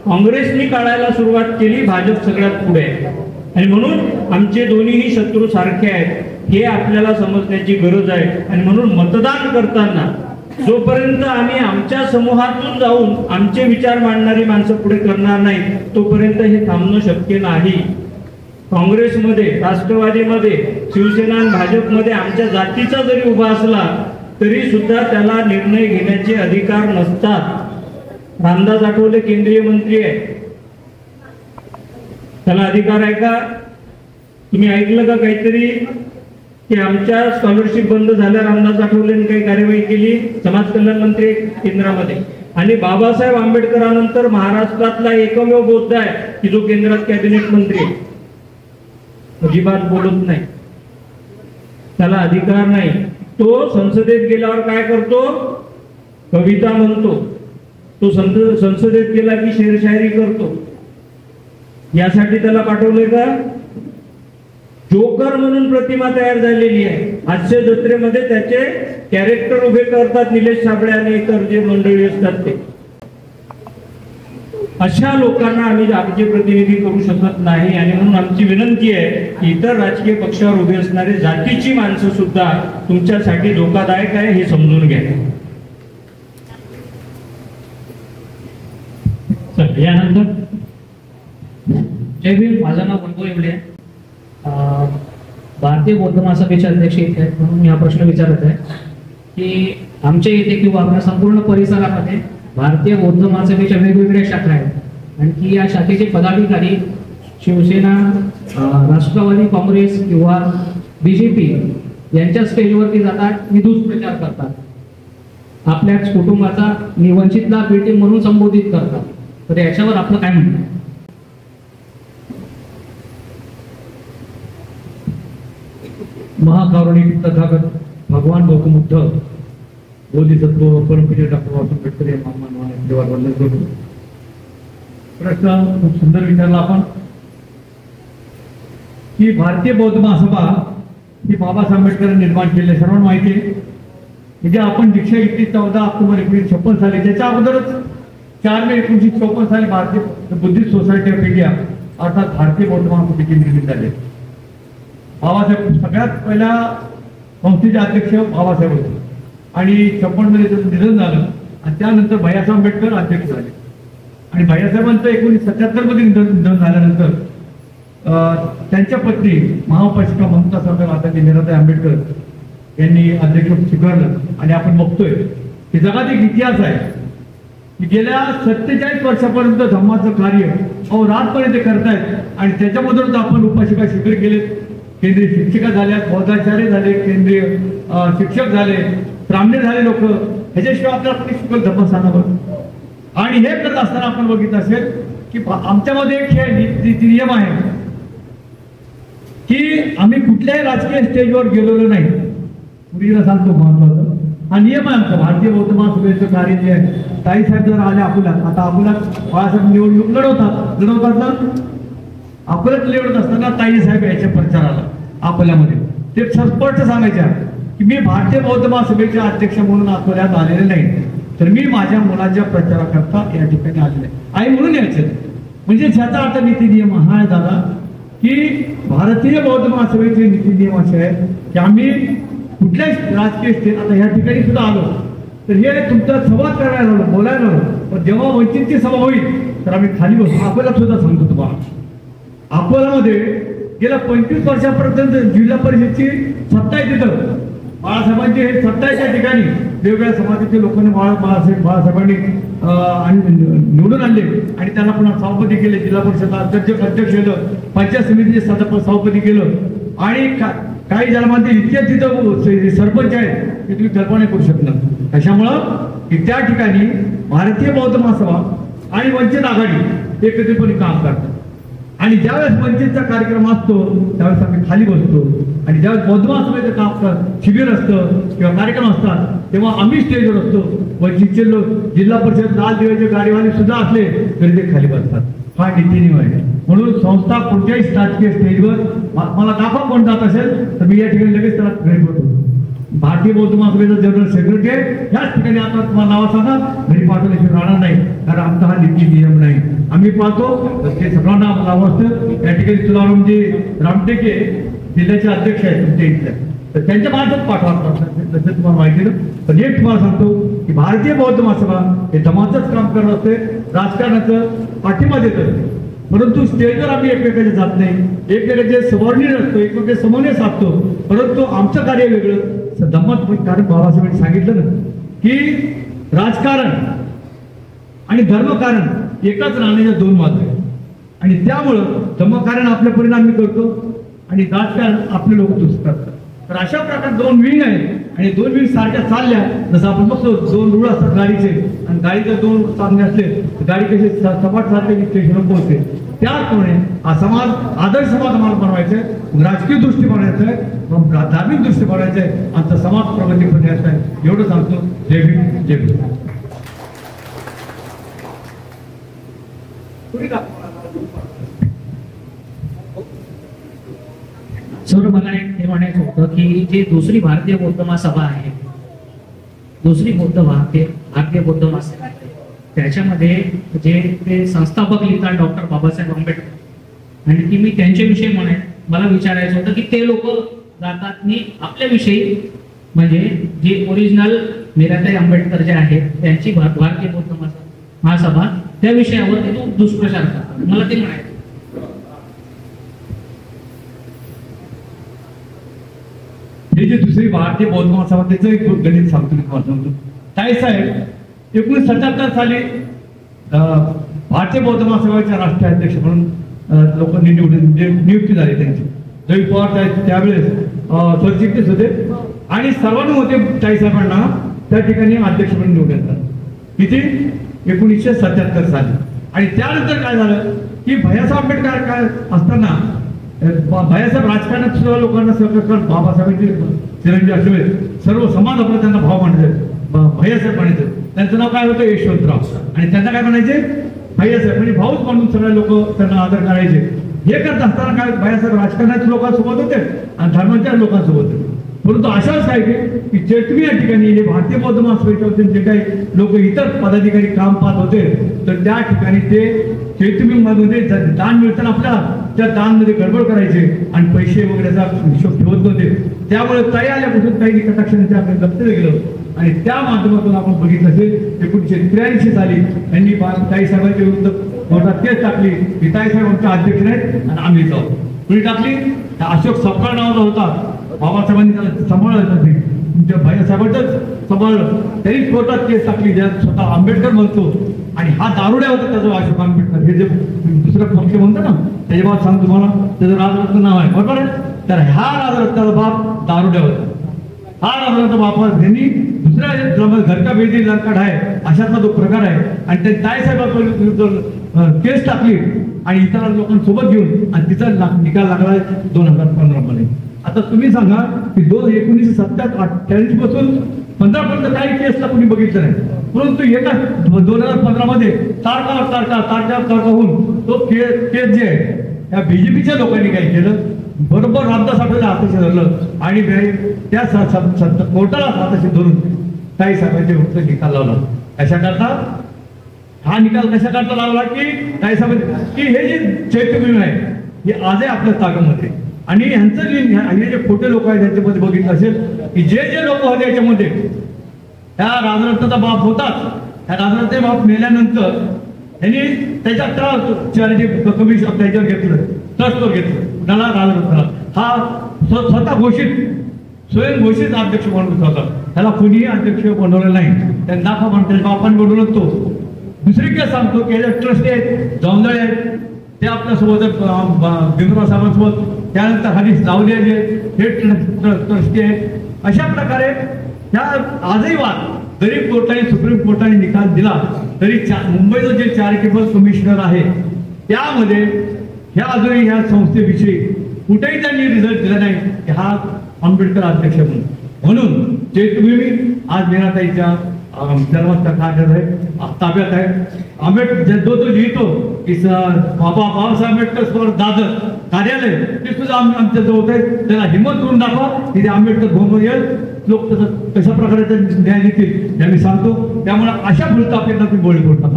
काँग्रेसनी काढायला सुरुवात केली, भाजप सगळ्यात पुढे आहे. आणि म्हणून आमचे दोन्हीही शत्रू सारखे आहेत हे आपल्याला समजण्याची गरज आहे. आणि म्हणून मतदान करताना जोपर्यंत आम्ही आमच्या समूहातून जाऊन आमचे विचार मांडणारी माणसं पुढे करणार नाही तोपर्यंत हे थांबणं शक्य नाही. काँग्रेसमध्ये, राष्ट्रवादीमध्ये, शिवसेना आणि भाजपमध्ये आमच्या जातीचा जरी उभा असला तरी सुद्धा त्याला निर्णय घेण्याचे अधिकार नसतात. रामदास आठवले केंद्रीय मंत्री आहे, त्याला अधिकार आहे का? तुम्ही ऐकलं का काहीतरी की आमच्या स्कॉलरशिप बंद झाल्या रामदास आठवलेंनी काही कार्यवाही केली? समाज कल्याण मंत्री केंद्रामध्ये. आणि बाबासाहेब आंबेडकरांनंतर महाराष्ट्रातला एकमेव बौद्ध आहे की जो केंद्रात कॅबिनेट मंत्री आहे. अजिबात बोलत नाही, त्याला अधिकार नाही. तो संसदेत गेल्यावर काय करतो? कविता म्हणतो. तो संसदेत गेला की शेरशायरी करतो. यासाठी त्याला पाठवलंय का? जोकर म्हणून प्रतिमा तयार झालेली आहे. हास्य जत्रेमध्ये त्याचे कॅरेक्टर उभे करतात निलेश साबळे आणि इतर जे मंडळी असतात ते. अशा लोकांना आम्ही आमचे प्रतिनिधी करू शकत नाही. आणि म्हणून आमची विनंती आहे की इतर राजकीय पक्षावर उभे असणारे जातीची माणसं सुद्धा तुमच्यासाठी धोकादायक आहे हे समजून घ्या. यानंतर जय भीम. माझं नाव वैभव येवले, भारतीय बौद्ध महासभेचे अध्यक्ष इथे आहेत म्हणून मी हा प्रश्न विचारत आहे की आमच्या इथे किंवा आपल्या संपूर्ण परिसरामध्ये भारतीय बौद्ध महासभेच्या वेगवेगळ्या शाखा आहेत आणि की या शाखेचे पदाधिकारी शिवसेना, राष्ट्रवादी काँग्रेस किंवा बीजेपी यांच्या स्टेजवरती जातात, निधूस प्रचार करतात, आपल्याच कुटुंबाचा निवंचितला बेटी म्हणून संबोधित करतात. तर याच्यावर आपलं काय म्हणणं आहे? महाकारुणिक तथागत भगवान गौतम बुद्ध, बोधिसत्व, परमपूज्य डॉक्टर आंबेडकर या महामानवाला वंदन करतो. प्रश्न खूप सुंदर विचारला आपण की भारतीय बौद्ध महासभा ही बाबासाहेब आंबेडकरांनी निर्माण केली, सर्वांना माहिती आहे. म्हणजे आपण दीक्षा घेतली 14 ऑक्टोबर 1956 साली. त्याच्या अगोदरच 4 मे 1954 साली भारतीय बुद्धिस्ट सोसायटी ऑफ इंडिया अर्थात भारतीय बौद्ध महासभेची निर्मिती झाली. बाबासाहेब सगळ्यात पहिल्या संस्थेचे अध्यक्ष बाबासाहेब होते आणि 56 मध्ये त्याचं निधन झालं आणि त्यानंतर भैयासाहेब आंबेडकर अध्यक्ष झाले. आणि भैयासाहेबांचं 1977 मध्ये निधन झाल्यानंतर त्यांच्या पत्नी महाउपासिका ममता सरदार माताजी मीराताई आंबेडकर यांनी अध्यक्ष स्वीकारलं. आणि आपण बघतोय की जगात एक इतिहास आहे की गेल्या 47 वर्षापर्यंत धम्माचं कार्य रातपर्यंत ते करतायत आणि त्याच्यामधूनच आपण उपासिका स्वीकार केलेत. केंद्रीय शिक्षिका झाल्या, बौद्धाचार्य झाले, केंद्रीय शिक्षक झाले, ब्राह्मणे झाले लोक. ह्याच्याशिवाय आपल्याला कोणी शिकवलं धर्मस्थानावर? आणि हे करत असताना आपण बघितलं असेल की आमच्यामध्ये एक हे नियम आहे की आम्ही कुठल्याही राजकीय स्टेजवर गेलेलो नाही. पूर्वीला सांगतो महत्वाचं हा नियम आहे आमचा. भारतीय बौद्ध महासभेचं कार्य जे आहे, ताईसाहेब जर आले अकोल्यात, आता अकोल्यात बाळासाहेब निवडणूक लढवतात ना, अकोल्यात निवडत असताना ताईसाहेब याच्या प्रचाराला अकोल्यामध्ये ते स्पष्ट सांगायच्या की मी भारतीय बौद्ध महासभेचे अध्यक्ष म्हणून अकोल्यात आलेले नाही, तर मी माझ्या मुलाच्या प्रचाराकरता या ठिकाणी आलेले आहे. आई म्हणून यायचे म्हणजे ह्याचा अर्थ नीती नियम हा आहे दादा की भारतीय बौद्ध महासभेचे नीती नियम असे आहेत की आम्ही कुठल्याच राजकीय स्थितीत आता ह्या ठिकाणी सुद्धा आलो तर हे तुमचा संवाद करायला आलो बोलायला आलो पण जेव्हा वंचितची सभा होईल तर आम्ही खाली बसतो. अकोल्यात सुद्धा सांगतो तुम्हाला, अकोल्यामध्ये गेल्या 25 वर्षापर्यंत जिल्हा परिषदची सत्ता आहे तिथं बाळासाहेबांची हे सत्ता आहे त्या ठिकाणी वेगवेगळ्या समाजाच्या लोकांनी बाळासाहेबांनी निवडून आणले आणि त्यांना पुन्हा सभापती केले, जिल्हा परिषद अध्यक्ष केलं, पंचायत समितीचे सभापती केलं आणि काही जन्मांचे इतके तिथं सरपंच आहेत की तुम्ही कल्पना करू शकणार. त्याच्यामुळं की त्या ठिकाणी भारतीय बौद्ध महासभा आणि वंचित आघाडी एकत्रितपणे काम करतात आणि ज्यावेळेस वंचितचा कार्यक्रम असतो त्यावेळेस आम्ही खाली बसतो आणि ज्यावेळेस बौद्ध महासभेचं काम शिबिर असतं किंवा कार्यक्रम असतात तेव्हा आम्ही स्टेजवर असतो. वंचितचे लोक जिल्हा परिषद लाल दिव्याचे गाडीवाले सुद्धा असले तरी ते खाली बसतात. हा नीती नियम आहे. म्हणून संस्था कोणत्याही राजकीय स्टेजवर मला दाखवा कोण जात असेल तर मी या ठिकाणी लगेच त्याला घरी बोलतो. भारतीय बौद्ध महासभेचा जनरल सेक्रेटरी आहे ह्याच ठिकाणी आता तुम्हाला नाव सांगा घरी पाठवल्याशिवाय राहणार नाही कारण आमचा हा नीती नियम नाही. आम्ही पाहतो ते सर्वांना नाव असतं. या ठिकाणी तुलाराम जी रामटेके जिल्ह्याचे अध्यक्ष आहेत तुमच्या इथल्या तर त्यांच्या मार्फत पाठवतात जसं तुम्हाला माहिती ना. पण एक तुम्हाला सांगतो की भारतीय बौद्ध महासभा हे धमाचंच काम करत असते, राजकारणाचं पाठिंबा देत असते परंतु स्टेजवर आम्ही एकमेकांचे जात नाही, एकमेकांचे सबॉर्डिनेट असतो, एकमेकांचे समन्वय साधतो परंतु आमचं कार्य वेगळं धम्मत. कारण बाबासाहेबांनी सांगितलं ना की राजकारण आणि धर्मकारण एकाच नाण्याच्या दोन बाजू आहेत आणि त्यामुळं धर्मकारण आपल्या परिणाम करतो आणि राजकारण आपले लोक दुसरं करतात. तर अशा प्रकारे दोन विंग आहेत आणि दोन विंग सारख्या चालल्या जसं आपण बघतो दोन रूळ असतात गाडीचे आणि गाडीचे दोन साधने असले तर गाडी कशी सपाट सारखे स्टेशनवर पोहोचते. त्याचप्रमाणे हा समाज आदर्श समाज आम्हाला बनवायचा आहे, राजकीय दृष्टी बनवायचा आहे, धार्मिक दृष्टी बनवायचा आहे, आमचा समाज प्रगती बनवायचा आहे. एवढं सांगतो. जय भीम जय भीम. सर मला एक हे म्हणायचं होतं की जे दुसरी भारतीय बौद्ध महासभा आहे, दुसरी भारतीय बौद्ध महासभा त्याच्यामध्ये जे ते संस्थापक लिहितात डॉक्टर बाबासाहेब आंबेडकर आणि ती मी त्यांच्याविषयी मला विचारायचं होतं की ते लोक जातात आणि आपल्याविषयी म्हणजे जे ओरिजिनल मीराताई आंबेडकर जे आहेत त्यांची भारतीय बौद्ध महासभा त्या विषयावर ते दुष्प्रचार करतात. मला ते म्हणायचं हे जे दुसरी भारतीय बौद्ध महासभा त्याचं एक गणित सांगतो मी तुम्हाला. ताईसाहेब 1977 साली भारतीय बौद्ध महासभेच्या राष्ट्रीय अध्यक्ष म्हणून लोकांनी नियुक्ती झाली त्यांची. रवी पवार त्यावेळेस सरचिटणीस होते आणि सर्वांना होते ताईसाहेबांना त्या ठिकाणी अध्यक्ष म्हणून निवडण्यात आलं. किती 1977 साली. आणि त्यानंतर काय झालं की भैयासाहेब आंबेडकर काय असताना भैयासाहेब राजकारणात सुद्धा लोकांना सहकार बाबासाहेबांचे चिरंजीव असले सर्व समाज आपला त्यांना भाव मांडले भैयासाहेब म्हणायचे. त्यांचं नाव काय होतं यशवंतराव आणि त्यांना काय म्हणायचे भैयासाहेब म्हणजे भाऊच म्हणून सगळे लोक त्यांना आदर करायचे. हे करत असताना काय भैयासाहेब राजकारणाच्या लोकांसोबत होते आणि धर्माच्या लोकांसोबत होते. परंतु अशाच काय की चेटवी या ठिकाणी हे भारतीय बौद्ध महासभेच्या जे काही लोक इतर पदाधिकारी काम पाहत होते तर त्या ठिकाणी ते चैतन्यमध्ये दान मिळताना आपल्याला त्या दानमध्ये गडबड करायचे आणि पैसे वगैरेचा हिशोब ठेवत नव्हते. त्यामुळे ताई आल्यापासून ताईंनी कटाक्षाने आपल्या लक्ष गेलं आणि त्या माध्यमातून आपण बघितलं असेल 1983 साली त्यांनी ताईसाहेबांच्या विरुद्ध कोर्टात केस टाकली की ताईसाहेब आमच्या अध्यक्ष आहेत आणि आम्ही जाऊ. कुणी टाकली अशोक सपकाळ नावाचा होता. बाबासाहेबांनी त्याला सांभाळलं नाही तुमच्या भैयासाहेबांच सांभाळलं त्यांनी कोर्टात केस टाकली ज्यात स्वतः आंबेडकर म्हणतो आणि हा दारुड्या होता त्याचा अशोक आंबेडकर हे जे दुसरं पक्ष म्हणतो ना त्याच्या बाबत सांगतो तुम्हाला त्याचं राजरत्न नाव आहे बरोबर आहे. तर ह्या राजरत्नाचा बाप दारुड्या होता. हा राजरत्न बापा यांनी दुसऱ्या घरका बेदी लंकाड आहे अशातला तो प्रकार आहे आणि ते ताईसाहेबांविरुद्ध केस टाकली आणि इतर लोकांसोबत घेऊन आणि तिचा निकाल लागला 2015 मध्ये. आता तुम्ही सांगा की 1987-88 पासून 15 पर्यंत काही केसला कोणी बघितलं नाही परंतु एका 2015 मध्ये तारखा होऊन तो केस जे आहे त्या बीजेपीच्या लोकांनी काय केलं बरोबर रामदास आठवले हाताशी धरलं आणि त्या कोर्टाला हाताशी धरून ताईसाहेबांच्या विरुद्ध निकाल लावला. अशा करता हा निकाल कशाकरता लावला की काय समज की हे जे चैत्यभूमी आहे हे आजही आपल्या ताकदमध्ये आणि ह्यांचं हे जे खोटे लोक आहेत त्याच्यामध्ये बघितलं असेल की जे जे लोक होते याच्यामध्ये त्या राजरत्नाचा बाप होताच. त्या राजरत्नाचे बाप मेल्यानंतर त्यांनी त्याच्या कमिशन त्याच्यावर घेतलं, ट्रस्टवर घेतलं. कुणाला? राजरत्नाला. हा स्वतः घोषित स्वयं घोषित अध्यक्ष म्हणून होता. त्याला कुणीही अध्यक्ष बनवलं नाही. त्यांना दाखवा म्हणतात बापान बनवलं तो. दुसरी काय सांगतो की ट्रस्टी आहेत, जौंदळे आहेत, ते आपल्यासोबत भीमराव साहेबांसोबत, त्यानंतर हरीश लावले हे ट्रस्टी आहेत. अशा प्रकारे ह्या आजही वाद जरी कोर्टाने सुप्रीम कोर्टाने निकाल दिला तरी मुंबईचं जे चॅरिटेबल कमिशनर आहे त्यामध्ये ह्या अजूनही ह्या संस्थेविषयी कुठेही त्यांनी रिझल्ट दिला नाही की हा आंबेडकर अध्यक्ष म्हणून चैत्यभूमी आज मीनाताईच्या ताब्यात आहे. आंबेडकर जो लिहितो की बाबासाहेब आंबेडकर दादर कार्यालय ते सुद्धा आमच्या जवळ आहे. त्याला हिंमत करून दाखवा तिथे आंबेडकर भवन येईल. लोक कशा प्रकारे न्याय देतील हे मी सांगतो. त्यामुळे अशा भूलतापेला तुम्ही बळी पडता.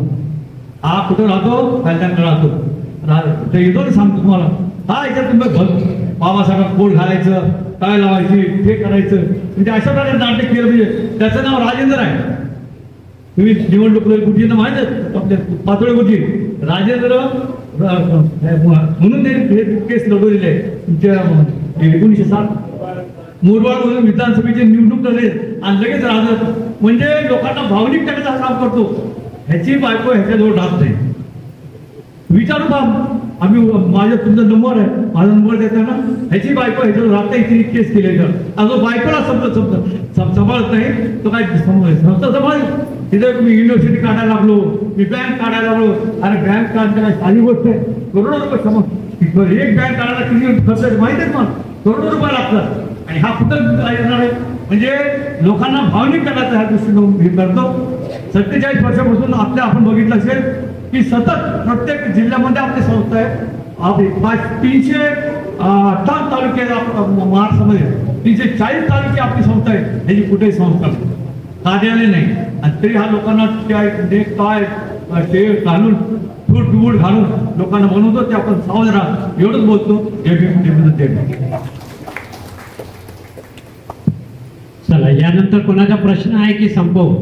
हा कुठं राहतो? कल्याणला राहतो. ते येतो सांगतो तुम्हाला. हा याच्यात तुम्ही बाबासाहेब कोट घालायचं, काय लावायची, हे करायचं म्हणजे अशा प्रकारे नाटक केलं. म्हणजे त्याचं नाव राजेंद्र आहे. तुम्ही निवडणूक गुरुजींना माहित आहे आपल्या पातोळे गुरुजी राजेंद्र म्हणून ते केस लढवलेले आहे. तुमच्या 1907 मुरबाड मधून विधानसभेची निवडणूक झाली आणि लगेच राजा म्हणजे लोकांना भावनिक टाकायचं काम करतो. ह्याची बायको ह्याच्याजवळ राहत नाही. विचारू का आम्ही माझ्या तुमचा नंबर आहे, माझा नंबर देता ना, ह्याची बायको ह्याच्यावर राहत नाही. तिने केस केले तर अजून बायकोला सांभाळत नाही तो काय संस्था सांभाळ. तिथे मी युनिव्हर्सिटी काढायला लागलो, मी बँक काढायला लागलो. अरे बँक काढण्याला साधी गोष्ट आहे. करोडो रुपये समज एक बँक काढायला किती खर्च माहिती आहे मग करोडो रुपये लागतात. आणि हा कुठं येणार आहे म्हणजे लोकांना भावनिक करायचा ह्या दृष्टीनं हे करतो. 47 वर्षापासून आपण बघितलं असेल की सतत प्रत्येक जिल्ह्यामध्ये आपली संस्था आहे. 358 तालुके महाराष्ट्रामध्ये 340 तालुके आपली संस्था आहे. त्याची कुठेही संस्था कार्यालय नाही. आणि तरी हा लोकांना काय ते घालून फूट घालून लोकांना बनवतो. ते आपण सावध राहा एवढंच बोलतो. चला यानंतर कोणाचा प्रश्न आहे की संपव?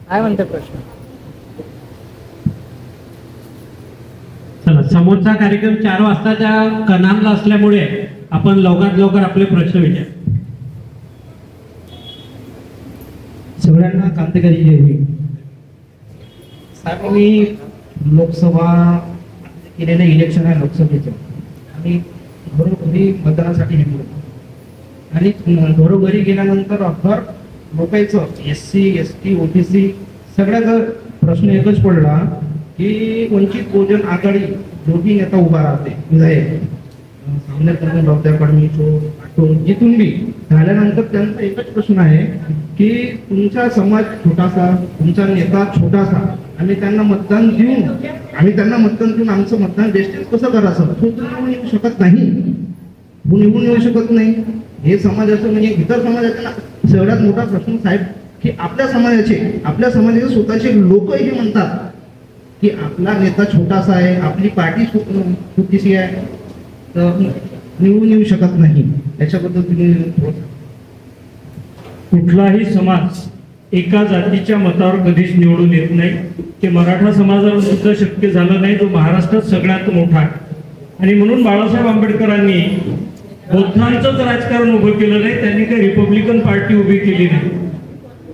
काय म्हणते प्रश्न? चला समोरचा कार्यक्रम 4 वाजताच्या कनामला असल्यामुळे आपण लवकरात लवकर आपले प्रश्न विचार. सगळ्यांना क्रांतिकारी जय. साहेब मी लोकसभा केलेलं इलेक्शन आहे लोकसभेचं आणि घरोघरी मतदानासाठी निघलो आणि घरोघरी गेल्यानंतर हर लोकांचं SC ST OBC सगळ्याचा प्रश्न एकच पडला की वंचित बहुजन आघाडी दोघी नेता उभा राहते विधायक सामने डॉक्टर जिथून बी झाल्यानंतर त्यांचा एकच प्रश्न आहे की तुमचा समाज छोटासा, तुमचा नेता छोटासा, आम्ही त्यांना मतदान देऊन आमचं मतदान वेस्टेज कसं करायचं? तो निवडून येऊ शकत नाही, निवडून येऊ शकत नाही. हे समाजाचं म्हणजे इतर समाजाचा सगळ्यात मोठा प्रश्न साहेब की आपल्या समाजाचे स्वतःचे लोक हे म्हणतात की आपला नेता छोटासा आहे, आपली पार्टी छोटीशी आहे, तर निवडून येऊ शकत नाही. याच्याबद्दल तुम्ही कुठलाही समाज एका जातीच्या मतावर कधीच निवडून येत नाही. ते मराठा समाजाला सुद्धा शक्य झालं नाही, जो महाराष्ट्रात सगळ्यात मोठा आहे. आणि म्हणून बाळासाहेब आंबेडकरांनी बौद्धांचंच राजकारण उभं केलं नाही. त्यांनी काही रिपब्लिकन पार्टी उभी केली नाही.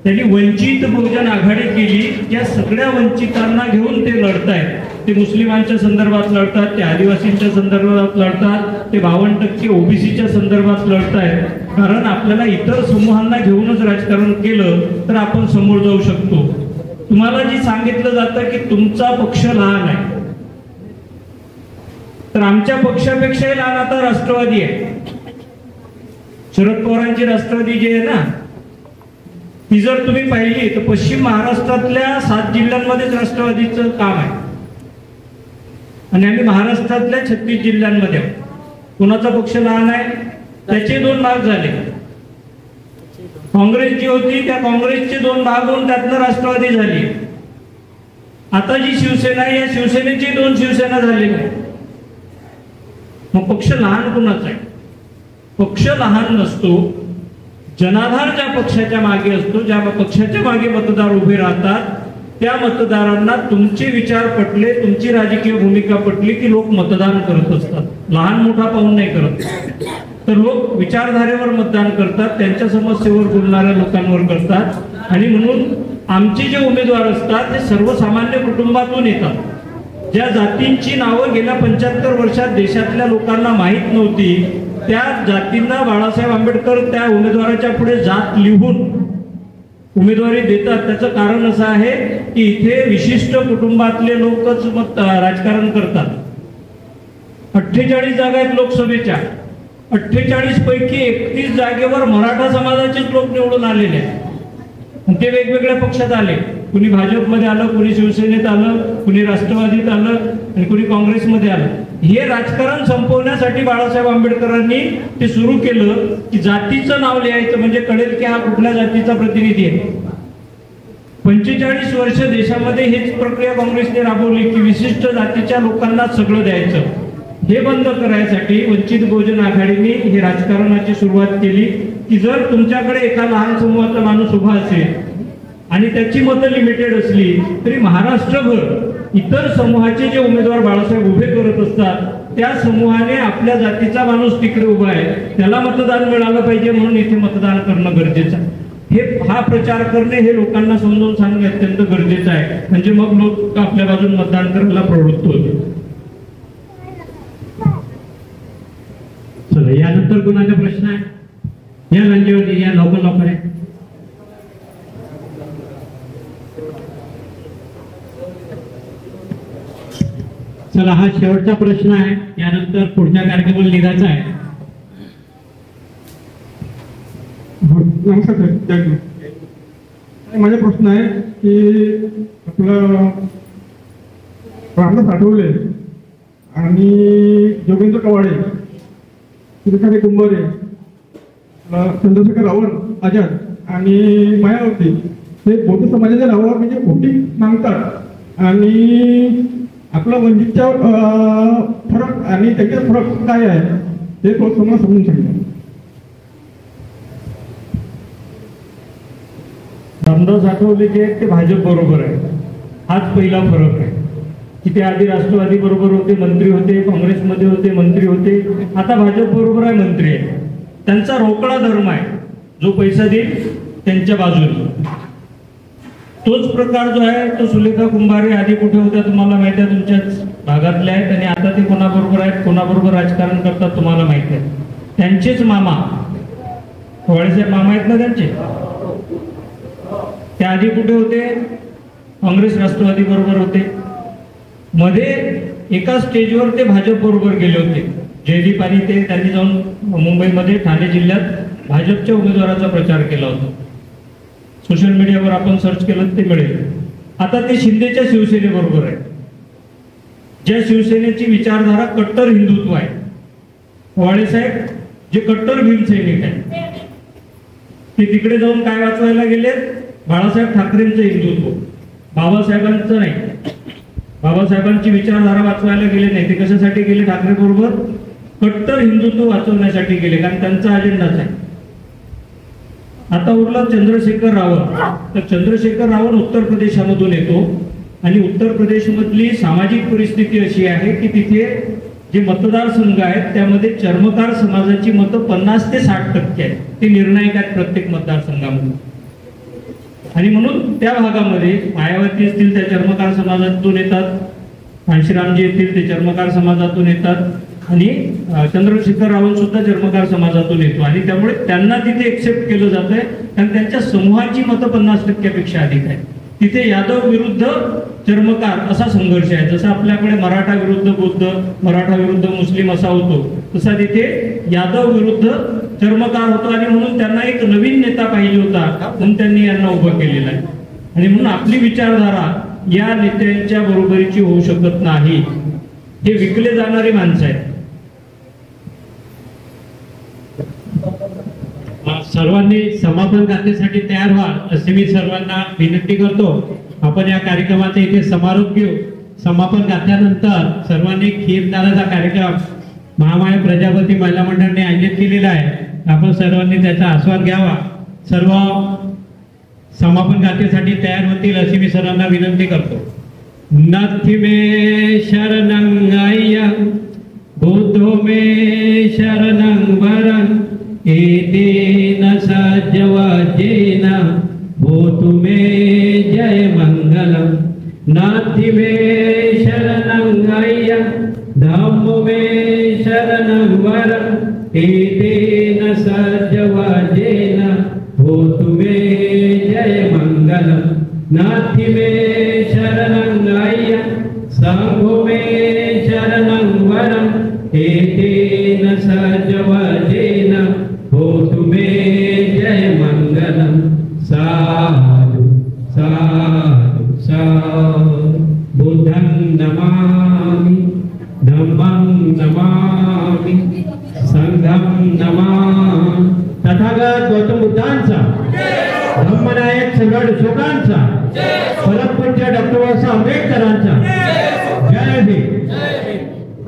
त्यांनी वंचित बहुजन आघाडी केली. त्या सगळ्या वंचितांना घेऊन ते लढतायत. ते मुस्लिमांच्या संदर्भात लढतात, ते आदिवासींच्या संदर्भात लढतात, ते 52% OBCच्या संदर्भात लढतायत. कारण आपल्याला इतर समूहांना घेऊनच राजकारण केलं तर आपण समोर जाऊ शकतो. तुम्हाला जी सांगितलं जातं की तुमचा पक्ष लहान आहे, तर आमच्या पक्षापेक्षाही लहान आता राष्ट्रवादी आहे. शरद पवारांची राष्ट्रवादी जी आहे ना, ती जर तुम्ही पाहिली तर पश्चिम महाराष्ट्रातल्या 7 जिल्ह्यांमध्येच राष्ट्रवादीचं काम आहे आणि आम्ही महाराष्ट्रातल्या 36 जिल्ह्यांमध्ये. कोणाचा पक्ष लहान आहे? त्याचे 2 भाग झाले. काँग्रेस जी होती त्या काँग्रेसचे 2 भाग होऊन त्यातनं राष्ट्रवादी झाली. आता जी शिवसेना आहे या शिवसेनेची 2 शिवसेना झालेल्या आहेत. मग पक्ष लहान कुणाचा आहे? पक्ष लहान नसतो, जनाधार ज्या पक्षाच्या मागे असतो, ज्या पक्षाच्या मागे मतदार उभे राहतात त्या मतदारांना तुमचे विचार पटले, तुमची राजकीय भूमिका पटली की लोक मतदान करत असतात. लहान मोठा पाहून नाही करत, तर लोक विचारधारेवर मतदान करतात, त्यांच्या समस्येवर बोलणाऱ्या लोकांवर करतात. आणि म्हणून आमचे जे उमेदवार असतात ते सर्वसामान्य कुटुंबातून येतात. ज्या जातींची नावं गेल्या 75 वर्षात देशातल्या लोकांना माहीत नव्हती त्या जातींना बाळासाहेब आंबेडकर त्या उमेदवाराच्या पुढे जात लिहून उमेदवारी देतात. त्याचं कारण असं आहे की इथे विशिष्ट कुटुंबातले लोकच राजकारण करतात. 48 जागा आहेत लोकसभेच्या, 48 पैकी 31 जागेवर मराठा समाजाचेच लोक निवडून आलेले आहेत. ते वेगवेगळ्या पक्षात आले, कुणी भाजपमध्ये आलं, कुणी शिवसेनेत आलं, कुणी राष्ट्रवादीत आलं आणि कुणी काँग्रेसमध्ये आलं. हे राजकारण संपवण्यासाठी बाळासाहेब आंबेडकरांनी ते सुरू केलं की जातीचं नाव लिहायचं म्हणजे कळेल की हा कुठल्या जातीचा प्रतिनिधी आहे. 45 वर्ष देशामध्ये हीच प्रक्रिया काँग्रेसने राबवली की विशिष्ट जातीच्या लोकांना सगळं द्यायचं. हे बंद करायसाठी वंचित बहुजन आघाडीने हे राजकारणाची सुरुवात केली की जर तुमच्याकडे एका लहान समूहाचा माणूस उभा असेल आणि त्याची मतं लिमिटेड असली तरी महाराष्ट्रभर इतर समूहाचे जे उमेदवार बाळासाहेब उभे करत असतात त्या समूहाने आपल्या जातीचा माणूस तिकडे उभा आहे त्याला मतदान मिळालं पाहिजे म्हणून इथे मतदान करणं गरजेचं आहे. हा प्रचार करणे हे लोकांना समजावून सांगणे अत्यंत गरजेचं आहे. म्हणजे मग लोक आपल्या बाजून मतदान करायला प्रवृत्त होते. चला, यानंतर कोणाचा प्रश्न आहे? या रंजीवरती या लवकर आहे. चला, हा शेवटचा प्रश्न आहे, यानंतर पुढच्या कार्यक्रमाला निघायचा आहे. नमस्कार. माझा प्रश्न आहे की आपलं रामदास आठवले आणि जोगेंद्र कवाडे, श्रीकांत कुंभारे, चंद्रशेखर रावण आझाद आणि मायावती हे बौद्ध समाजाच्या नावावर म्हणजे खोटी मागतात आणि आपला वंचितचा फरक आणि त्याच्यात फरक काय आहे हे समोर समजून सांगितलं. रामदास आठवले जे ते भाजप बरोबर आहे, हाच पहिला फरक आहे की ते आधी राष्ट्रवादी बरोबर होते, मंत्री होते, काँग्रेसमध्ये होते, मंत्री होते, आता भाजप बरोबर आहे, मंत्री आहे. त्यांचा रोकडा धर्म आहे, जो पैसा देईल त्यांच्या बाजूने. तोच प्रकार जो आहे तो सुलेखा कुंभारे आधी कुठे होत्या तुम्हाला माहिती आहे, तुमच्याच भागातल्या आहेत आणि आता ते कोणाबरोबर आहेत, कोणाबरोबर राजकारण करतात तुम्हाला माहिती आहे. त्यांचेच मामा वाळेसाहेब मामा आहेत ना त्यांचे, ते आधी कुठे होते, काँग्रेस राष्ट्रवादी बरोबर होते. मध्ये एका स्टेजवर ते भाजप बरोबर गेले होते. जयदीप आणि ते त्यांनी जाऊन मुंबईमध्ये ठाणे जिल्ह्यात भाजपच्या उमेदवाराचा प्रचार केला होता. सोशल मीडियावर आपण सर्च केलं ते मिळेल. आता ते शिंदेच्या शिवसेनेबरोबर आहे, ज्या शिवसेनेची विचारधारा कट्टर हिंदुत्व आहे. वाळेसाहेब जे कट्टर भीमसैनिक आहे ते तिकडे जाऊन काय वाचवायला गेले, बाळासाहेब ठाकरेंचं हिंदुत्व, बाबासाहेबांचं नाही. बाबासाहेबांची विचारधारा वाचवायला गेले नाही, ते कशासाठी गेले, ठाकरे बरोबर कट्टर हिंदुत्व वाचवण्यासाठी गेले, कारण त्यांचा अजेंडाच आहे. आता उरला चंद्रशेखर रावण. तर चंद्रशेखर रावण उत्तर प्रदेशामधून येतो आणि उत्तर प्रदेशमधली सामाजिक परिस्थिती अशी आहे की तिथे जे मतदारसंघ आहेत त्यामध्ये चर्मकार समाजाची मतं 50 ते 60% आहेत. ते निर्णायक आहेत प्रत्येक मतदारसंघामध्ये आणि म्हणून त्या भागामध्ये मायावती असतील त्या चर्मकार समाजातून येतात, घनश्यामजी येतील ते चर्मकार समाजातून येतात आणि चंद्रशेखर रावण सुद्धा चर्मकार समाजातून येतो आणि त्यामुळे त्यांना तिथे एक्सेप्ट केलं जात आहे कारण त्यांच्या समूहाची मतं 50% अधिक आहे. तिथे यादव विरुद्ध चर्मकार असा संघर्ष आहे. जसा आपल्याकडे मराठा विरुद्ध बौद्ध, मराठा विरुद्ध मुस्लिम असा होतो तसा तिथे यादव विरुद्ध चर्मकार होतो आणि म्हणून त्यांना एक नवीन नेता पाहिजे होता म्हणून त्यांनी यांना उभं केलेलं आहे. आणि म्हणून आपली विचारधारा या नेत्यांच्या बरोबरीची होऊ शकत नाही. हे विकले जाणारी माणसं आहेत. सर्वांनी समापन करण्यासाठी तयार व्हा असे मी सर्वांना विनंती करतो. आपण या कार्यक्रमाचा इथे समारोप घेऊ. समापन गाठल्यानंतर सर्वांनी खीरदानाचा कार्यक्रम महामाया प्रजापती महिला मंडळाने आयोजित केलेला आहे. आपण सर्वांनी त्याचा आस्वाद घ्यावा. सर्व समापन गाथेसाठी तयार होतील अशी मी सर्वांना विनंती करतो. नाथी मे शरणं अय्यं बुद्धो मे शरणं वरं एतेन सज्जवाजेन भूतु मे जय मंगलम. नाथी मे शरणं अय्यं धम्मो मे शरणं वरं एतेन सज्जवाजेन भूतु मे जय मंगलम. नाथी मे शरणं अय्यं संघो मे शरणं वरं एतेन सज्जवाजेन भूतु मे जय मंगलम. साधु साधु साधु. बुद्धं नमामि धम्मं नमामि संघं नमामि. तथागत गौतम बुद्धांचा, धम्मनायक सगळ शोकांचा, परमपूज्य डॉक्टर बाबासाहेब आंबेडकरांचा जय भीम.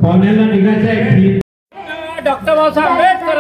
पाहुण्यांना निघायचं आहे. डॉक्टर बाबासाहेब आंबेडकर